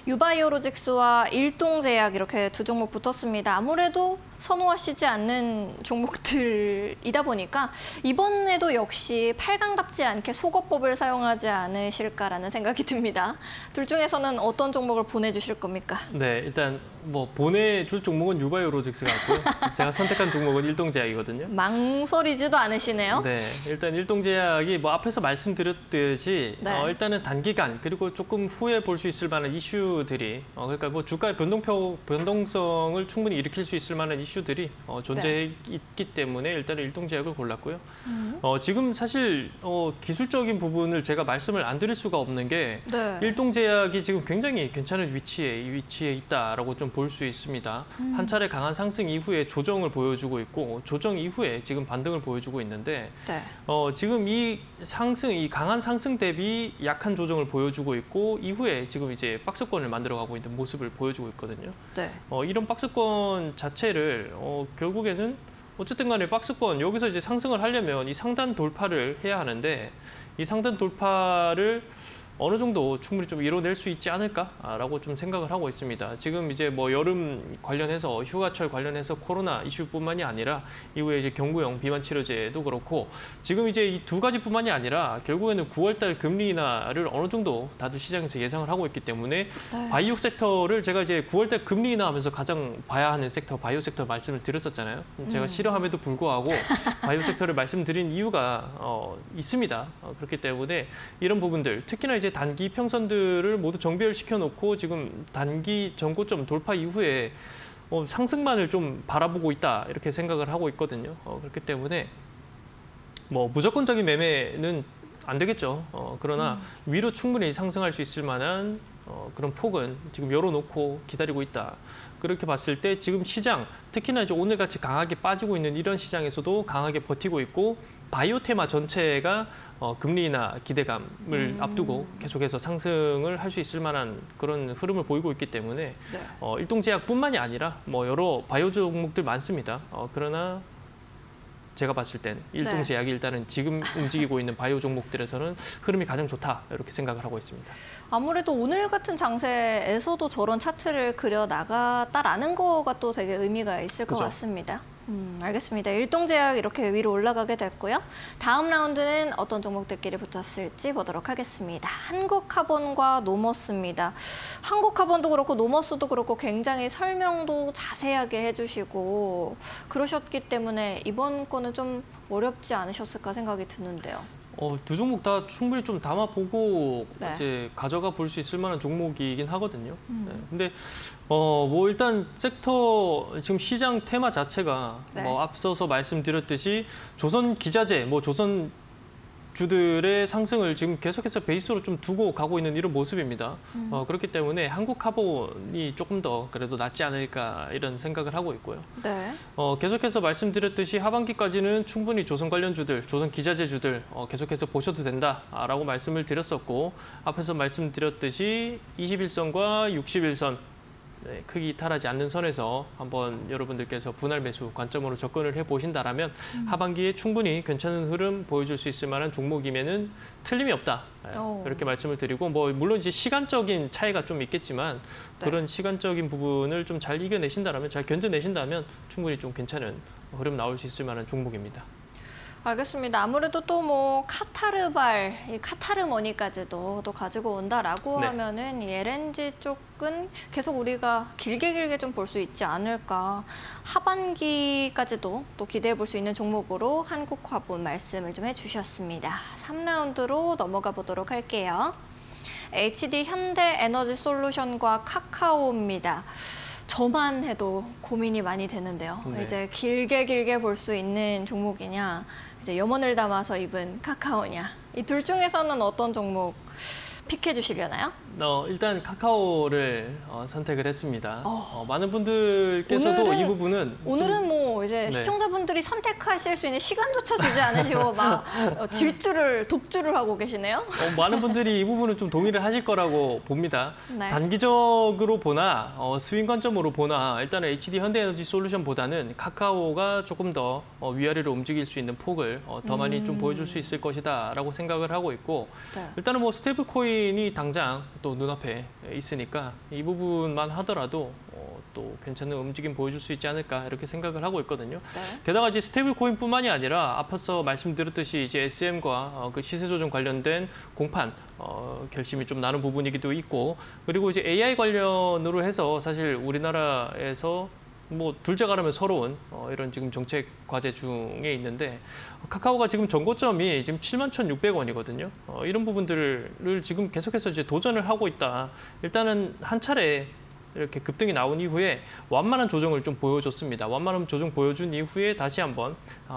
유바이오로직스와 일동제약 이렇게 두 종목 붙었습니다. 아무래도 선호하시지 않는 종목들이다 보니까 이번에도 역시 8강답지 않게 속어법을 사용하지 않으실까라는 생각이 듭니다. 둘 중에서는 어떤 종목을 보내주실 겁니까? 네, 일단 뭐 보내줄 종목은 유바이오로직스 같고요. 제가 선택한 종목은 일동제약이거든요. 망설이지도 않으시네요. 네, 일단 일동제약이 뭐 앞에서 말씀드렸듯이 네. 일단은 단기간 그리고 조금 후에 볼 수 있을 만한 이슈들이 그러니까 뭐 주가의 변동성을 충분히 일으킬 수 있을 만한 이슈들이 존재해 있기 때문에 일단은 일동제약을 골랐고요. 지금 사실 기술적인 부분을 제가 말씀을 안 드릴 수가 없는 게 네. 일동제약이 지금 굉장히 괜찮은 위치에 있다라고 좀 볼 수 있습니다. 한 차례 강한 상승 이후에 조정을 보여주고 있고 조정 이후에 지금 반등을 보여주고 있는데 네. 지금 이 강한 상승 대비 약한 조정을 보여주고 있고 이후에 지금 이제 박스권을 만들어가고 있는 모습을 보여주고 있거든요. 네. 이런 박스권 자체를 결국에는 어쨌든 간에 박스권 여기서 이제 상승을 하려면 이 상단 돌파를 해야 하는데 이 상단 돌파를 어느 정도 충분히 좀 이뤄낼 수 있지 않을까라고 좀 생각을 하고 있습니다. 지금 이제 뭐 여름 관련해서 휴가철 관련해서 코로나 이슈뿐만이 아니라 이후에 이제 경구용 비만 치료제도 그렇고 지금 이제 이 두 가지뿐만이 아니라 결국에는 9월달 금리 인하를 어느 정도 다들 시장에서 예상을 하고 있기 때문에 네. 바이오 섹터를 제가 이제 9월달 금리 인하하면서 가장 봐야 하는 섹터 바이오 섹터 말씀을 드렸었잖아요. 제가 싫어함에도 불구하고 바이오 섹터를 말씀드린 이유가 있습니다. 그렇기 때문에 이런 부분들 특히나 이제 단기 이평선들을 모두 정비를 시켜놓고 지금 단기 전고점 돌파 이후에 상승만을 좀 바라보고 있다 이렇게 생각을 하고 있거든요. 그렇기 때문에 뭐 무조건적인 매매는 안 되겠죠. 그러나 위로 충분히 상승할 수 있을 만한 그런 폭은 지금 열어놓고 기다리고 있다. 그렇게 봤을 때 지금 시장 특히나 이제 오늘같이 강하게 빠지고 있는 이런 시장에서도 강하게 버티고 있고 바이오 테마 전체가 금리 인하 기대감을 앞두고 계속해서 상승을 할 수 있을 만한 그런 흐름을 보이고 있기 때문에 네. 일동제약뿐만이 아니라 뭐 여러 바이오 종목들 많습니다. 그러나 제가 봤을 땐 일동제약이 일단은 지금 움직이고 있는 바이오 종목들에서는 흐름이 가장 좋다 이렇게 생각을 하고 있습니다. 아무래도 오늘 같은 장세에서도 저런 차트를 그려 나갔다라는 거가 또 되게 의미가 있을 것 그죠. 같습니다. 알겠습니다. 일동제약 이렇게 위로 올라가게 됐고요. 다음 라운드는 어떤 종목들끼리 붙었을지 보도록 하겠습니다. 한국카본과 노머스입니다. 한국카본도 그렇고 노머스도 그렇고 굉장히 설명도 자세하게 해주시고 그러셨기 때문에 이번 거는 좀 어렵지 않으셨을까 생각이 드는데요. 두 종목 다 충분히 좀 담아보고 네. 이제 가져가 볼 수 있을 만한 종목이긴 하거든요. 네. 근데 뭐 일단 섹터 지금 시장 테마 자체가 네. 뭐 앞서서 말씀드렸듯이 조선 기자재, 뭐 조선 주들의 상승을 지금 계속해서 베이스로 좀 두고 가고 있는 이런 모습입니다. 그렇기 때문에 한국카본이 조금 더 그래도 낫지 않을까 이런 생각을 하고 있고요. 네. 계속해서 말씀드렸듯이 하반기까지는 충분히 조선 관련주들, 조선 기자재주들 계속해서 보셔도 된다라고 말씀을 드렸었고 앞에서 말씀드렸듯이 21선과 61선 네, 크게 이탈하지 않는 선에서 한번 여러분들께서 분할 매수 관점으로 접근을 해보신다라면 하반기에 충분히 괜찮은 흐름 보여줄 수 있을 만한 종목이면은 틀림이 없다. 네, 그렇게 말씀을 드리고 뭐 물론 이제 시간적인 차이가 좀 있겠지만 그런 시간적인 부분을 좀 잘 이겨내신다라면 잘 견뎌내신다면 충분히 좀 괜찮은 흐름 나올 수 있을 만한 종목입니다. 알겠습니다. 아무래도 또 뭐 카타르발, 이 카타르머니까지도 또 가지고 온다라고 네. 하면은 이 LNG 쪽은 계속 우리가 길게 좀 볼 수 있지 않을까. 하반기까지도 또 기대해 볼 수 있는 종목으로 한국화본 말씀을 좀 해주셨습니다. 3라운드로 넘어가 보도록 할게요. HD 현대에너지솔루션과 카카오입니다. 저만 해도 고민이 많이 되는데요. 네. 이제 길게 볼 수 있는 종목이냐, 이제 염원을 담아서 입은 카카오냐. 이 둘 중에서는 어떤 종목 픽해 주시려나요? 일단 카카오를 선택을 했습니다. 많은 분들께서도 이 부분은 오늘은 뭐 이제 네. 시청자분들이 선택하실 수 있는 시간조차 주지 않으시고 막 독주를 하고 계시네요. 많은 분들이 이 부분은 좀 동의를 하실 거라고 봅니다. 네. 단기적으로 보나 스윙 관점으로 보나 일단은 HD 현대에너지솔루션보다는 카카오가 조금 더 위아래로 움직일 수 있는 폭을 더 많이 좀 보여줄 수 있을 것이다라고 생각을 하고 있고 네. 일단은 뭐 스테이블 코인이 당장 또 눈앞에 있으니까 이 부분만 하더라도 또 괜찮은 움직임 보여줄 수 있지 않을까 이렇게 생각을 하고 있거든요. 네. 게다가 이제 스테이블 코인뿐만이 아니라 앞서 말씀드렸듯이 이제 SM과 그 시세 조정 관련된 공판 결심이 좀 나는 부분이기도 있고 그리고 이제 AI 관련으로 해서 사실 우리나라에서 뭐 둘째가라면 서러운 이런 지금 정책 과제 중에 있는데 카카오가 지금 전고점이 지금 71,600원이거든요. 이런 부분들을 지금 계속해서 이제 도전을 하고 있다. 일단은 한 차례 이렇게 급등이 나온 이후에 완만한 조정을 좀 보여줬습니다. 완만한 조정 보여준 이후에 다시 한번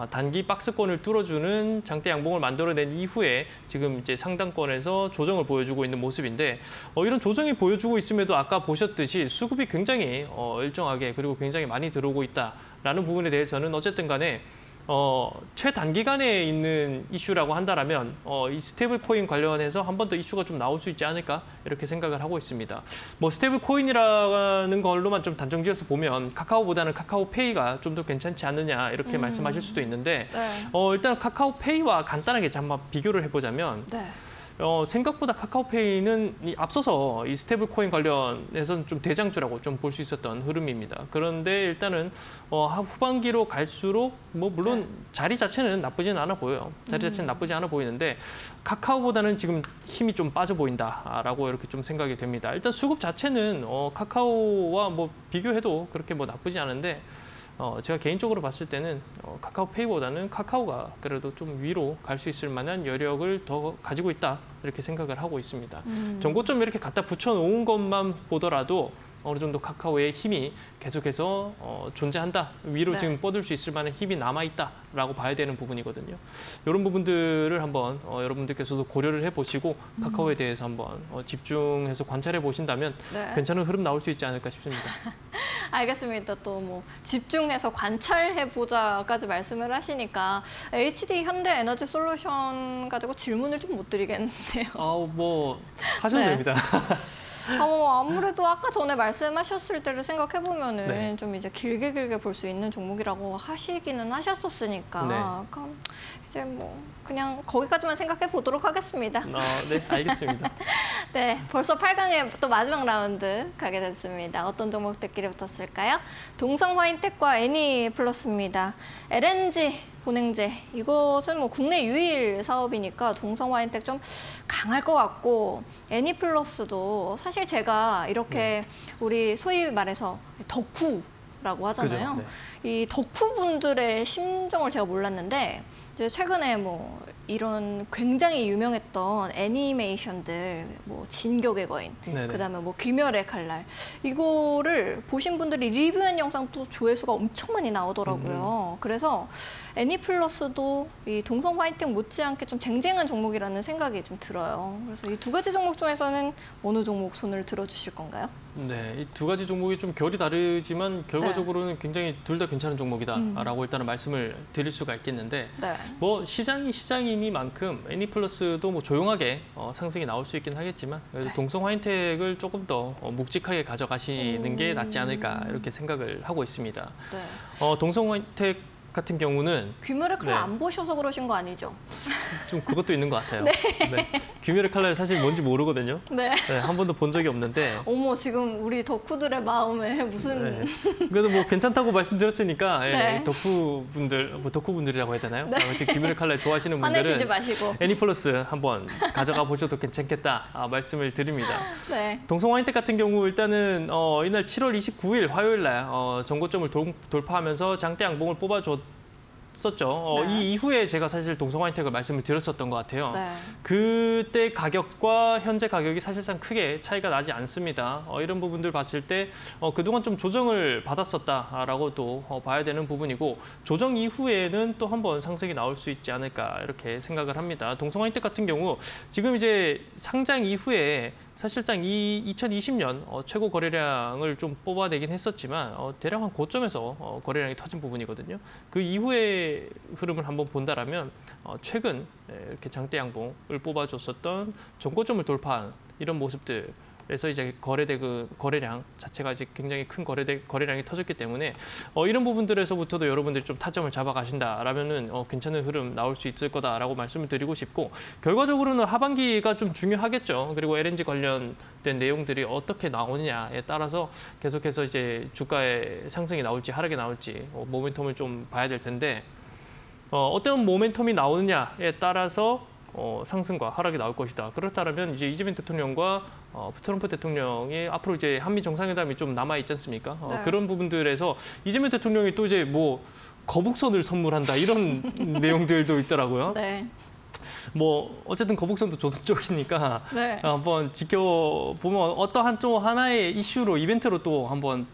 단기 박스권을 뚫어주는 장대 양봉을 만들어낸 이후에 지금 이제 상단권에서 조정을 보여주고 있는 모습인데 이런 조정이 보여주고 있음에도 아까 보셨듯이 수급이 굉장히 일정하게 그리고 굉장히 많이 들어오고 있다라는 부분에 대해서는 어쨌든 간에 최단기간에 있는 이슈라고 한다면 이 스테이블 코인 관련해서 한 번 더 이슈가 좀 나올 수 있지 않을까 이렇게 생각을 하고 있습니다. 뭐 스테이블 코인이라는 걸로만 좀 단정지어서 보면 카카오보다는 카카오페이가 좀 더 괜찮지 않느냐 이렇게 말씀하실 수도 있는데 네. 일단 카카오페이와 간단하게 한번 비교를 해보자면 네. 생각보다 카카오페이는 앞서서 이 스테이블 코인 관련해서는 좀 대장주라고 좀 볼 수 있었던 흐름입니다. 그런데 일단은 후반기로 갈수록 뭐 물론 자리 자체는 나쁘지는 않아 보여요. 자리 자체는 나쁘지 않아 보이는데 카카오보다는 지금 힘이 좀 빠져 보인다라고 이렇게 좀 생각이 됩니다. 일단 수급 자체는 카카오와 뭐 비교해도 그렇게 뭐 나쁘지 않은데 제가 개인적으로 봤을 때는 카카오페이보다는 카카오가 그래도 좀 위로 갈 수 있을 만한 여력을 더 가지고 있다 이렇게 생각을 하고 있습니다. 전고점 이렇게 갖다 붙여놓은 것만 보더라도 어느 정도 카카오의 힘이 계속해서 존재한다. 위로 지금 뻗을 수 있을 만한 힘이 남아있다라고 봐야 되는 부분이거든요. 이런 부분들을 한번 여러분들께서도 고려를 해보시고 카카오에 대해서 한번 집중해서 관찰해 보신다면 괜찮은 흐름 나올 수 있지 않을까 싶습니다. 알겠습니다. 또 뭐 집중해서 관찰해보자까지 말씀을 하시니까 HD 현대에너지솔루션 가지고 질문을 좀 못 드리겠는데요. 뭐 하셔도 됩니다. 아무래도 아까 전에 말씀하셨을 때를 생각해 보면은 네. 좀 이제 길게 볼 수 있는 종목이라고 하시기는 하셨었으니까 네. 그럼 이제 뭐 그냥 거기까지만 생각해 보도록 하겠습니다. 네, 알겠습니다. 네, 벌써 8강에 또 마지막 라운드 가게 됐습니다. 어떤 종목들끼리 붙었을까요? 동성 화인텍과 애니플러스입니다. LNG 본행제 이것은 뭐 국내 유일 사업이니까 동성 화인텍 좀 강할 것 같고 애니플러스도 사실 제가 이렇게 우리 소위 말해서 덕후라고 하잖아요. 그죠? 이 덕후분들의 심정을 제가 몰랐는데 이제 최근에 뭐 이런 굉장히 유명했던 애니메이션들 뭐 진격의 거인 네네. 그다음에 뭐 귀멸의 칼날 이거를 보신 분들이 리뷰한 영상도 조회수가 엄청 많이 나오더라고요. 그래서 애니플러스도 이 동성 화이텍 못지않게 좀 쟁쟁한 종목이라는 생각이 좀 들어요. 그래서 이 두 가지 종목 중에서는 어느 종목 손을 들어주실 건가요? 네, 이 두 가지 종목이 좀 결이 다르지만 결과적으로는 굉장히 둘 다 괜찮은 종목이다라고 일단은 말씀을 드릴 수가 있겠는데 네. 뭐 시장이 시장이니만큼 애니플러스도 뭐 조용하게 상승이 나올 수 있긴 하겠지만 그래도 네. 동성 화이텍을 조금 더 묵직하게 가져가시는 게 낫지 않을까 이렇게 생각을 하고 있습니다. 네. 동성 화이텍 같은 경우는 귀멸의 칼날 네. 안 보셔서 그러신 거 아니죠? 좀 그것도 있는 것 같아요. 네. 귀멸의 칼날 사실 뭔지 모르거든요. 네. 네, 한 번도 본 적이 없는데 어머, 지금 우리 덕후들의 마음에 무슨... 네. 그래도 뭐 괜찮다고 말씀드렸으니까 네. 덕후분들, 뭐 덕후분들이라고 해야 되나요? 아무튼 귀멸의 칼날 좋아하시는 화내시지 분들은 마시고. 애니플러스 한번 가져가 보셔도 괜찮겠다 말씀을 드립니다. 네. 동성 화이텍 같은 경우 일단은 이날 7월 29일 화요일 날 전고점을 돌파하면서 장대 양봉을 뽑아줬었죠. 네. 이 이후에 제가 사실 동성 화이텍을 말씀을 드렸었던 것 같아요. 네. 그때 가격과 현재 가격이 사실상 크게 차이가 나지 않습니다. 이런 부분들 봤을 때 그동안 좀 조정을 받았었다라고 또 봐야 되는 부분이고 조정 이후에는 또 한번 상승이 나올 수 있지 않을까 이렇게 생각을 합니다. 동성 화이텍 같은 경우 지금 이제 상장 이후에 사실상 이 2020년 최고 거래량을 좀 뽑아내긴 했었지만 대략 한 고점에서 거래량이 터진 부분이거든요. 그 이후의 흐름을 한번 본다라면 최근 이렇게 장대 양봉을 뽑아줬었던 전고점을 돌파한 이런 모습들. 그래서 이제 거래량 자체가 이제 굉장히 큰 거래량이 터졌기 때문에 이런 부분들에서부터도 여러분들이 좀 타점을 잡아가신다라면은 괜찮은 흐름 나올 수 있을 거다라고 말씀을 드리고 싶고 결과적으로는 하반기가 좀 중요하겠죠. 그리고 LNG 관련된 내용들이 어떻게 나오느냐에 따라서 계속해서 이제 주가의 상승이 나올지 하락이 나올지 모멘텀을 좀 봐야 될 텐데 어떤 모멘텀이 나오느냐에 따라서 상승과 하락이 나올 것이다. 그렇다면 이제 이재명 대통령과 트럼프 대통령이 앞으로 이제 한미 정상회담이 좀 남아 있지 않습니까? 네. 그런 부분들에서 이재명 대통령이 또 이제 뭐 거북선을 선물한다 이런 내용들도 있더라고요. 네. 뭐 어쨌든 거북선도 조선 쪽이니까 네. 한번 지켜보면 어떠한 또 하나의 이슈로 이벤트로 또 한번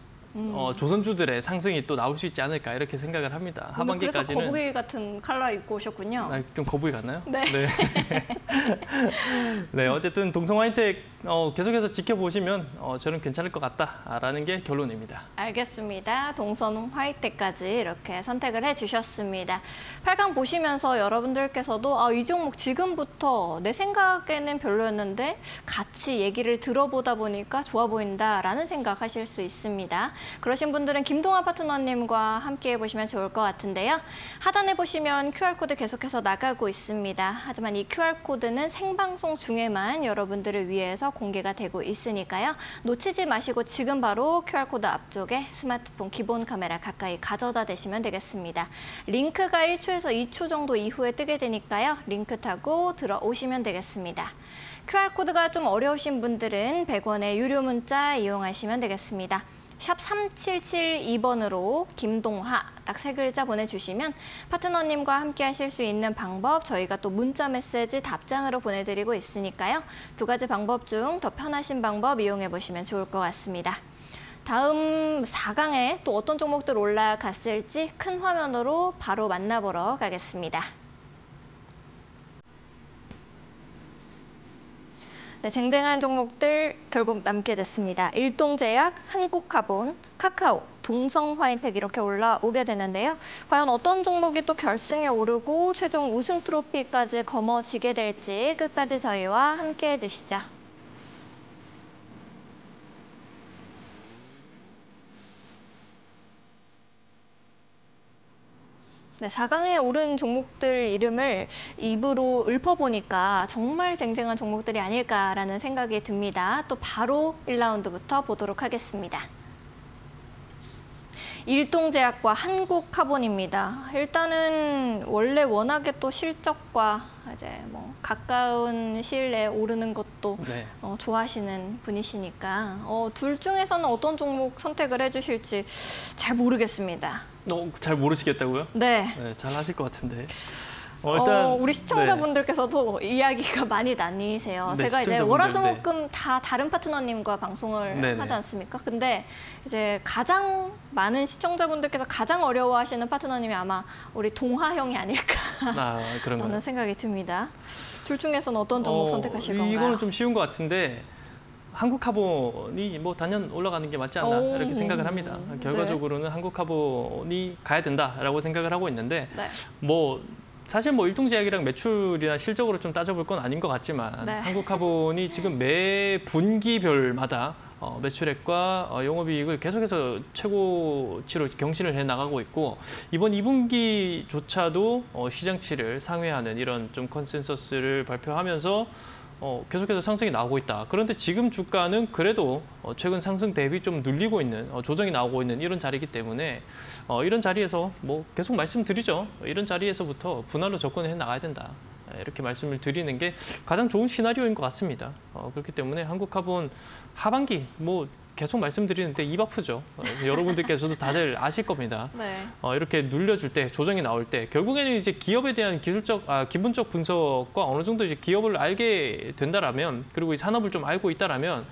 조선주들의 상승이 또 나올 수 있지 않을까 이렇게 생각을 합니다. 그래서 하반기까지는 거북이 같은 칼날 입고 오셨군요. 좀 거북이 같나요? 네. 네, 어쨌든 동성 화이텍 계속해서 지켜보시면 저는 괜찮을 것 같다라는 게 결론입니다. 알겠습니다. 동선 화이텍까지 이렇게 선택을 해주셨습니다. 8강 보시면서 여러분들께서도 이 종목 지금부터 내 생각에는 별로였는데 같이 얘기를 들어보다 보니까 좋아 보인다라는 생각하실 수 있습니다. 그러신 분들은 김동환 파트너님과 함께 해보시면 좋을 것 같은데요. 하단에 보시면 QR코드 계속해서 나가고 있습니다. 하지만 이 QR코드는 생방송 중에만 여러분들을 위해서 공개가 되고 있으니까요. 놓치지 마시고 지금 바로 QR코드 앞쪽에 스마트폰 기본 카메라 가까이 가져다 대시면 되겠습니다. 링크가 1초에서 2초 정도 이후에 뜨게 되니까요. 링크 타고 들어오시면 되겠습니다. QR코드가 좀 어려우신 분들은 100원의 유료 문자 이용하시면 되겠습니다. 샵 3772번으로 김동하 딱 3글자 보내주시면 파트너님과 함께 하실 수 있는 방법 저희가 또 문자 메시지 답장으로 보내드리고 있으니까요. 2가지 방법 중 더 편하신 방법 이용해 보시면 좋을 것 같습니다. 다음 4강에 또 어떤 종목들 올라갔을지 큰 화면으로 바로 만나보러 가겠습니다. 네, 쟁쟁한 종목들 결국 남게 됐습니다. 일동제약, 한국카본, 카카오, 동성화이텍 이렇게 올라오게 되는데요. 과연 어떤 종목이 또 결승에 오르고 최종 우승 트로피까지 거머쥐게 될지 끝까지 저희와 함께 해주시죠. 네, 4강에 오른 종목들 이름을 입으로 읊어보니까 정말 쟁쟁한 종목들이 아닐까라는 생각이 듭니다. 또 바로 1라운드부터 보도록 하겠습니다. 일동제약과 한국카본입니다. 일단은 원래 워낙에 또 실적과 이제 뭐 가까운 시일 내에 오르는 것도 네. 좋아하시는 분이시니까 둘 중에서는 어떤 종목 선택을 해주실지 잘 모르겠습니다. 잘 모르시겠다고요? 네. 네, 잘 하실 것 같은데. 일단 우리 시청자분들께서도 이야기가 많이 나뉘세요. 네, 제가 이제 시청자분들, 월화수목금 다 다른 파트너님과 방송을 네네. 하지 않습니까? 근데 이제 가장 많은 시청자분들께서 가장 어려워하시는 파트너님이 아마 우리 동하형이 아닐까 그런가요? 라는 생각이 듭니다. 둘 중에서는 어떤 종목 선택하실 건가요? 이거는 좀 쉬운 것 같은데 한국카본이 뭐 단연 올라가는 게 맞지 않나 이렇게 생각을 합니다. 결과적으로는 한국카본이 가야 된다라고 생각을 하고 있는데 네. 뭐 사실 뭐 일동제약이랑 매출이나 실적으로 좀 따져볼 건 아닌 것 같지만 네. 한국카본이 지금 매 분기별마다 매출액과 영업이익을 계속해서 최고치로 경신을 해나가고 있고 이번 2분기조차도 시장치를 상회하는 이런 좀 컨센서스를 발표하면서 계속해서 상승이 나오고 있다. 그런데 지금 주가는 그래도 최근 상승 대비 좀 눌리고 있는 조정이 나오고 있는 이런 자리이기 때문에 이런 자리에서 뭐 계속 말씀드리죠. 이런 자리에서부터 분할로 접근해 나가야 된다. 이렇게 말씀을 드리는 게 가장 좋은 시나리오인 것 같습니다. 그렇기 때문에 한국카본 하반기 뭐 계속 말씀드리는데 입 아프죠. 여러분들께서도 다들 아실 겁니다. 네. 이렇게 눌려줄 때, 조정이 나올 때 결국에는 이제 기업에 대한 기본적 분석과 어느 정도 이제 기업을 알게 된다라면 그리고 이 산업을 좀 알고 있다라면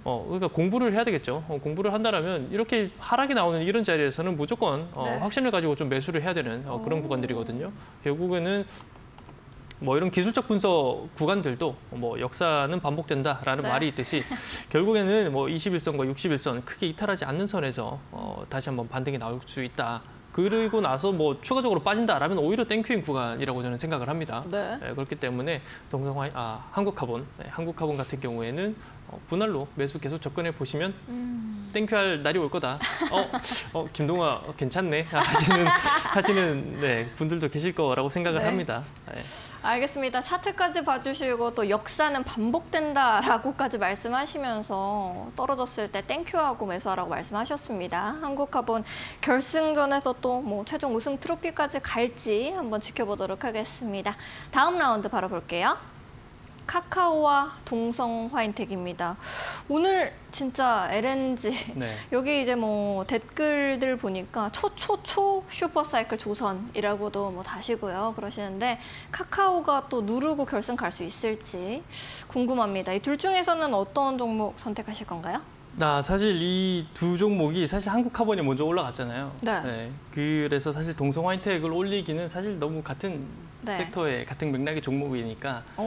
그러니까 공부를 해야 되겠죠. 공부를 한다라면 이렇게 하락이 나오는 이런 자리에서는 무조건 네. 확신을 가지고 좀 매수를 해야 되는 그런 구간들이거든요. 결국에는 뭐 이런 기술적 분석 구간들도 뭐 역사는 반복된다라는 네. 말이 있듯이 결국에는 뭐 21선과 61선 크게 이탈하지 않는 선에서 다시 한번 반등이 나올 수 있다. 그리고 나서 뭐 추가적으로 빠진다라면 오히려 땡큐인 구간이라고 저는 생각을 합니다. 네. 그렇기 때문에 한국카본 한국카본 같은 경우에는 분할로 매수 계속 접근해 보시면 땡큐할 날이 올 거다. 김동아 괜찮네 하시는 네, 분들도 계실 거라고 생각을 네. 합니다. 네. 알겠습니다. 차트까지 봐주시고 또 역사는 반복된다라고까지 말씀하시면서 떨어졌을 때 땡큐하고 매수하라고 말씀하셨습니다. 한국카본 결승전에서 또 뭐 최종 우승 트로피까지 갈지 한번 지켜보도록 하겠습니다. 다음 라운드 바로 볼게요. 카카오와 동성 화인텍입니다. 오늘 진짜 LNG 네. 여기 이제 뭐 댓글들 보니까 초초초 슈퍼사이클 조선이라고도 뭐 다시고요 그러시는데 카카오가 또 누르고 결승 갈 수 있을지 궁금합니다. 이 둘 중에서는 어떤 종목 선택하실 건가요? 사실 이 두 종목이 사실 한국카본이 먼저 올라갔잖아요. 네. 그래서 사실 동성 화이텍을 올리기는 사실 너무 같은 네. 섹터의 같은 맥락의 종목이니까 오.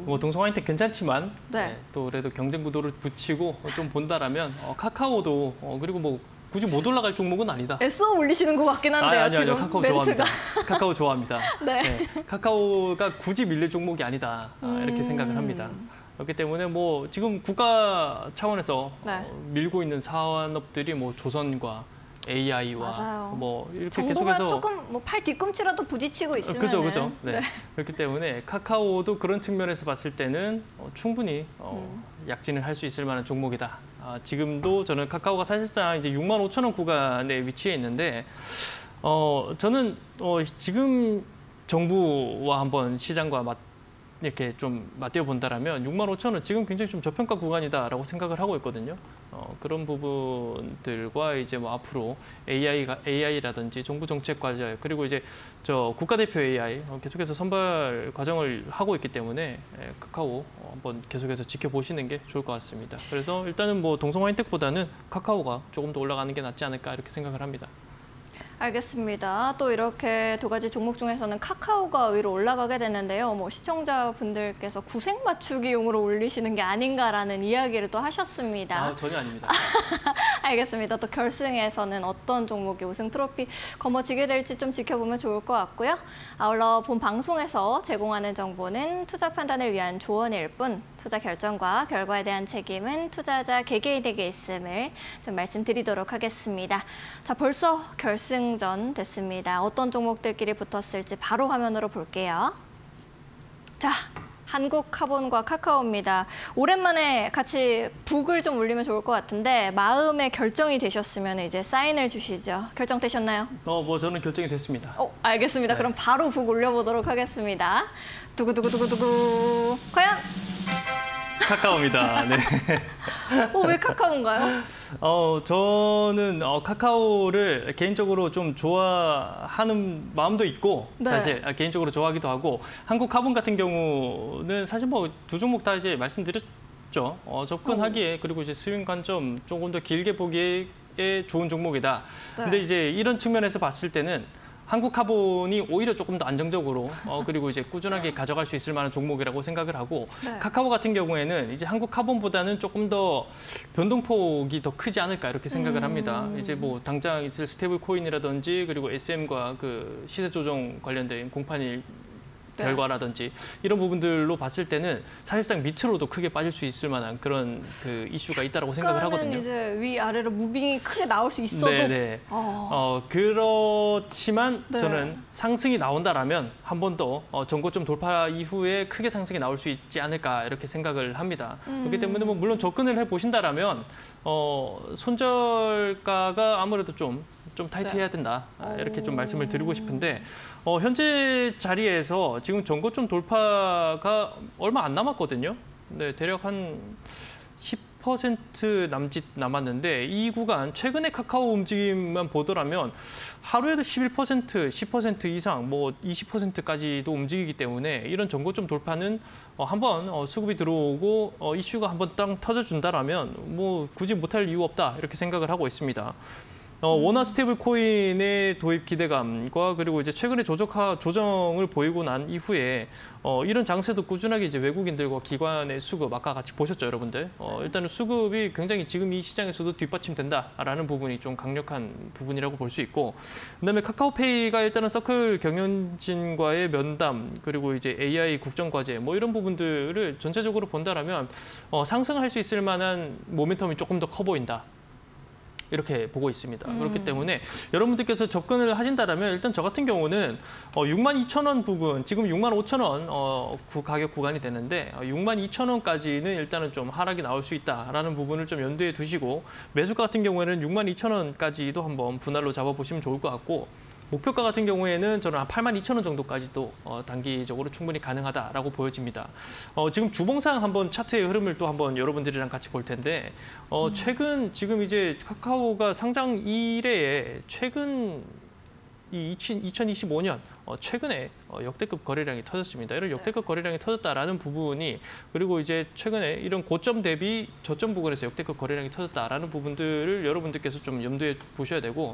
뭐 동성 화이텍 괜찮지만 네. 또 그래도 경쟁 구도를 붙이고 좀 본다라면 카카오도 그리고 뭐 굳이 못 올라갈 종목은 아니다. 애써 올리시는 것 같긴 한데요. 아니요. 지금 카카오 멘트가. 좋아합니다. 카카오 좋아합니다. 네. 카카오가 굳이 밀릴 종목이 아니다. 이렇게 생각을 합니다. 그렇기 때문에 뭐 지금 국가 차원에서 네. 밀고 있는 산업들이 뭐 조선과 AI와 맞아요. 뭐 이렇게 정부가 계속해서 조금 뭐 팔 뒤꿈치라도 부딪히고 있으면 그죠. 네. 그렇기 때문에 카카오도 그런 측면에서 봤을 때는 충분히 약진을 할 수 있을 만한 종목이다. 지금도 저는 카카오가 사실상 이제 65,000원 구간에 위치해 있는데 저는 지금 정부와 한번 시장과 이렇게 좀 맞대어 본다라면 65,000원 지금 굉장히 좀 저평가 구간이다라고 생각을 하고 있거든요. 그런 부분들과 이제 뭐 앞으로 AI라든지 정부 정책 관련 그리고 이제 국가대표 AI 계속해서 선발 과정을 하고 있기 때문에 카카오 한번 계속해서 지켜보시는 게 좋을 것 같습니다. 그래서 일단은 뭐 동성 화인텍보다는 카카오가 조금 더 올라가는 게 낫지 않을까 이렇게 생각을 합니다. 알겠습니다. 또 이렇게 두 가지 종목 중에서는 카카오가 위로 올라가게 되는데요. 뭐 시청자분들께서 구색 맞추기용으로 올리시는 게 아닌가라는 이야기를 또 하셨습니다. 전혀 아닙니다. 알겠습니다. 또 결승에서는 어떤 종목이 우승 트로피 거머쥐게 될지 좀 지켜보면 좋을 것 같고요. 아울러 본 방송에서 제공하는 정보는 투자 판단을 위한 조언일 뿐 투자 결정과 결과에 대한 책임은 투자자 개개인에게 있음을 좀 말씀드리도록 하겠습니다. 자, 벌써 결승 결승전 됐습니다. 어떤 종목들끼리 붙었을지 바로 화면으로 볼게요. 자, 한국카본과 카카오입니다. 오랜만에 같이 북을 좀 올리면 좋을 것 같은데 마음의 결정이 되셨으면 이제 사인을 주시죠. 결정되셨나요? 저는 결정이 됐습니다. 알겠습니다. 네. 그럼 바로 북 올려보도록 하겠습니다. 두구두구두구두구. 과연? 카카오입니다. 네. 왜 카카오인가요? 저는 카카오를 개인적으로 좀 좋아하는 마음도 있고 네. 사실 개인적으로 좋아하기도 하고 한국카본 같은 경우는 사실 뭐 두 종목 다 이제 말씀드렸죠. 접근하기에 그리고 이제 수익 관점 조금 더 길게 보기에 좋은 종목이다. 네. 근데 이제 이런 측면에서 봤을 때는 한국카본이 오히려 조금 더 안정적으로 그리고 이제 꾸준하게 가져갈 수 있을 만한 종목이라고 생각을 하고 네. 카카오 같은 경우에는 이제 한국카본보다는 조금 더 변동폭이 더 크지 않을까 이렇게 생각을 합니다. 이제 뭐 당장 있을 스테이블 코인이라든지 그리고 SM과 그 시세 조정 관련된 공판일 네. 결과라든지 이런 부분들로 봤을 때는 사실상 밑으로도 크게 빠질 수 있을 만한 그런 그 이슈가 있다라고 생각을 하거든요. 이제 위아래로 무빙이 크게 나올 수 있어도 네네. 그렇지만 네. 저는 상승이 나온다라면 한 번 더 전고점 돌파 이후에 크게 상승이 나올 수 있지 않을까 이렇게 생각을 합니다. 그렇기 때문에 뭐 물론 접근을 해 보신다라면 손절가가 아무래도 좀 타이트해야 된다 이렇게 좀 말씀을 드리고 싶은데 현재 자리에서 지금 전고점 돌파가 얼마 안 남았거든요. 네, 대략 한 10% 남짓 남았는데 이 구간 최근에 카카오 움직임만 보더라면 하루에도 11%, 10% 이상, 뭐 20%까지도 움직이기 때문에 이런 전고점 돌파는 한번 수급이 들어오고 이슈가 한번 땅 터져준다라면 뭐 굳이 못할 이유 없다 이렇게 생각을 하고 있습니다. 원화 스테이블 코인의 도입 기대감과 그리고 이제 최근에 조정을 보이고 난 이후에 이런 장세도 꾸준하게 이제 외국인들과 기관의 수급 아까 같이 보셨죠, 여러분들. 일단은 수급이 굉장히 지금 이 시장에서도 뒷받침된다라는 부분이 좀 강력한 부분이라고 볼 수 있고, 그다음에 카카오페이가 일단은 서클 경영진과의 면담 그리고 이제 AI 국정과제 뭐 이런 부분들을 전체적으로 본다라면 상승할 수 있을 만한 모멘텀이 조금 더 커 보인다. 이렇게 보고 있습니다. 그렇기 때문에 여러분들께서 접근을 하신다면 일단 저 같은 경우는 62,000원 부근, 지금 65,000원 가격 구간이 되는데 62,000원까지는 일단은 좀 하락이 나올 수 있다라는 부분을 좀 염두에 두시고 매수가 같은 경우에는 62,000원까지도 한번 분할로 잡아보시면 좋을 것 같고 목표가 같은 경우에는 저는 한 82,000원 정도까지도 단기적으로 충분히 가능하다라고 보여집니다. 지금 주봉상 한번 차트의 흐름을 또 한번 여러분들이랑 같이 볼 텐데 최근 지금 이제 카카오가 상장 이래에 최근 이 2025년 최근에 역대급 거래량이 터졌습니다. 이런 역대급 거래량이 터졌다라는 부분이 그리고 이제 최근에 이런 고점 대비 저점 부근에서 역대급 거래량이 터졌다라는 부분들을 여러분들께서 좀 염두에 보셔야 되고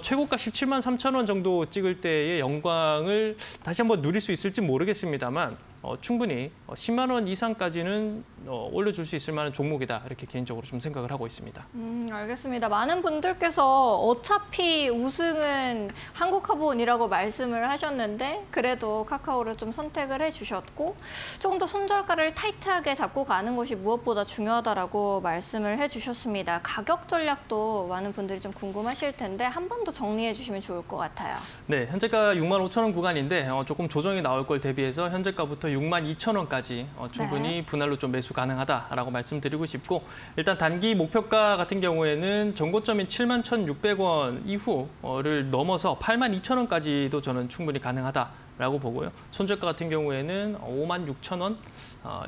최고가 17만 3천 원 정도 찍을 때의 영광을 다시 한번 누릴 수 있을지 모르겠습니다만 충분히 10만 원 이상까지는 올려줄 수 있을 만한 종목이다 이렇게 개인적으로 좀 생각을 하고 있습니다. 알겠습니다. 많은 분들께서 어차피 우승은 한국카본이라고 말씀을 하셨는데 그래도 카카오를 좀 선택을 해주셨고 조금 더 손절가를 타이트하게 잡고 가는 것이 무엇보다 중요하다라고 말씀을 해주셨습니다. 가격 전략도 많은 분들이 좀 궁금하실 텐데 한 번 더 정리해 주시면 좋을 것 같아요. 네, 현재가 65,000원 구간인데 조금 조정이 나올 걸 대비해서 현재가부터 62,000원까지 충분히 분할로 좀 매수 가능하다라고 말씀드리고 싶고 일단 단기 목표가 같은 경우에는 전고점인 71,600원 이후를 넘어서 82,000원까지도 저는 충분히 가능하다라고 보고요. 손절가 같은 경우에는 56,000원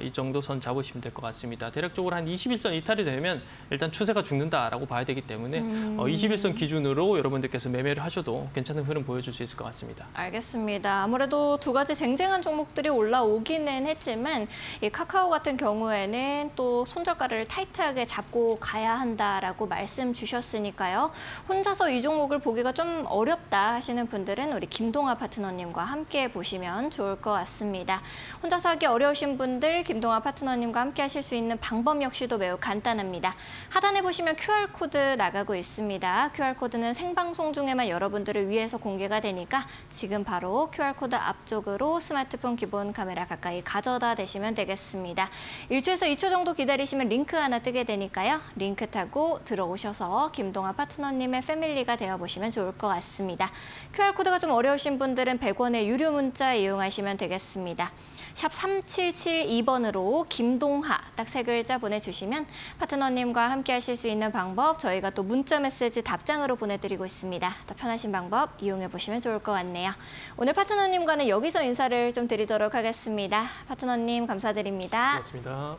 이 정도 선 잡으시면 될 것 같습니다. 대략적으로 한 21선 이탈이 되면 일단 추세가 죽는다라고 봐야 되기 때문에 21선 기준으로 여러분들께서 매매를 하셔도 괜찮은 흐름 보여줄 수 있을 것 같습니다. 알겠습니다. 아무래도 두 가지 쟁쟁한 종목들이 올라오기는 했지만 이 카카오 같은 경우에는 또 손절가를 타이트하게 잡고 가야 한다라고 말씀 주셨으니까요. 혼자서 이 종목을 보기가 좀 어렵다 하시는 분들은 우리 김동아 파트너님과 함께 함께 보시면 좋을 것 같습니다. 혼자서 하기 어려우신 분들 김동아 파트너님과 함께 하실 수 있는 방법 역시도 매우 간단합니다. 하단에 보시면 QR코드 나가고 있습니다. QR코드는 생방송 중에만 여러분들을 위해서 공개가 되니까 지금 바로 QR코드 앞쪽으로 스마트폰 기본 카메라 가까이 가져다 대시면 되겠습니다. 1초에서 2초 정도 기다리시면 링크 하나 뜨게 되니까요. 링크 타고 들어오셔서 김동아 파트너님의 패밀리가 되어보시면 좋을 것 같습니다. QR코드가 좀 어려우신 분들은 100원의 유료 문자 이용하시면 되겠습니다. 샵 3772번으로 김동하 딱 3글자 보내주시면 파트너님과 함께 하실 수 있는 방법 저희가 또 문자 메시지 답장으로 보내드리고 있습니다. 더 편하신 방법 이용해보시면 좋을 것 같네요. 오늘 파트너님과는 여기서 인사를 좀 드리도록 하겠습니다. 파트너님 감사드립니다. 고맙습니다.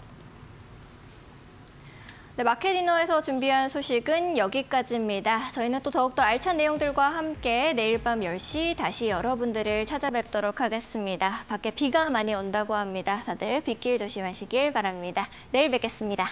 네, 마켓이너에서 준비한 소식은 여기까지입니다. 저희는 또 더욱더 알찬 내용들과 함께 내일 밤 10시 다시 여러분들을 찾아뵙도록 하겠습니다. 밖에 비가 많이 온다고 합니다. 다들 빗길 조심하시길 바랍니다. 내일 뵙겠습니다.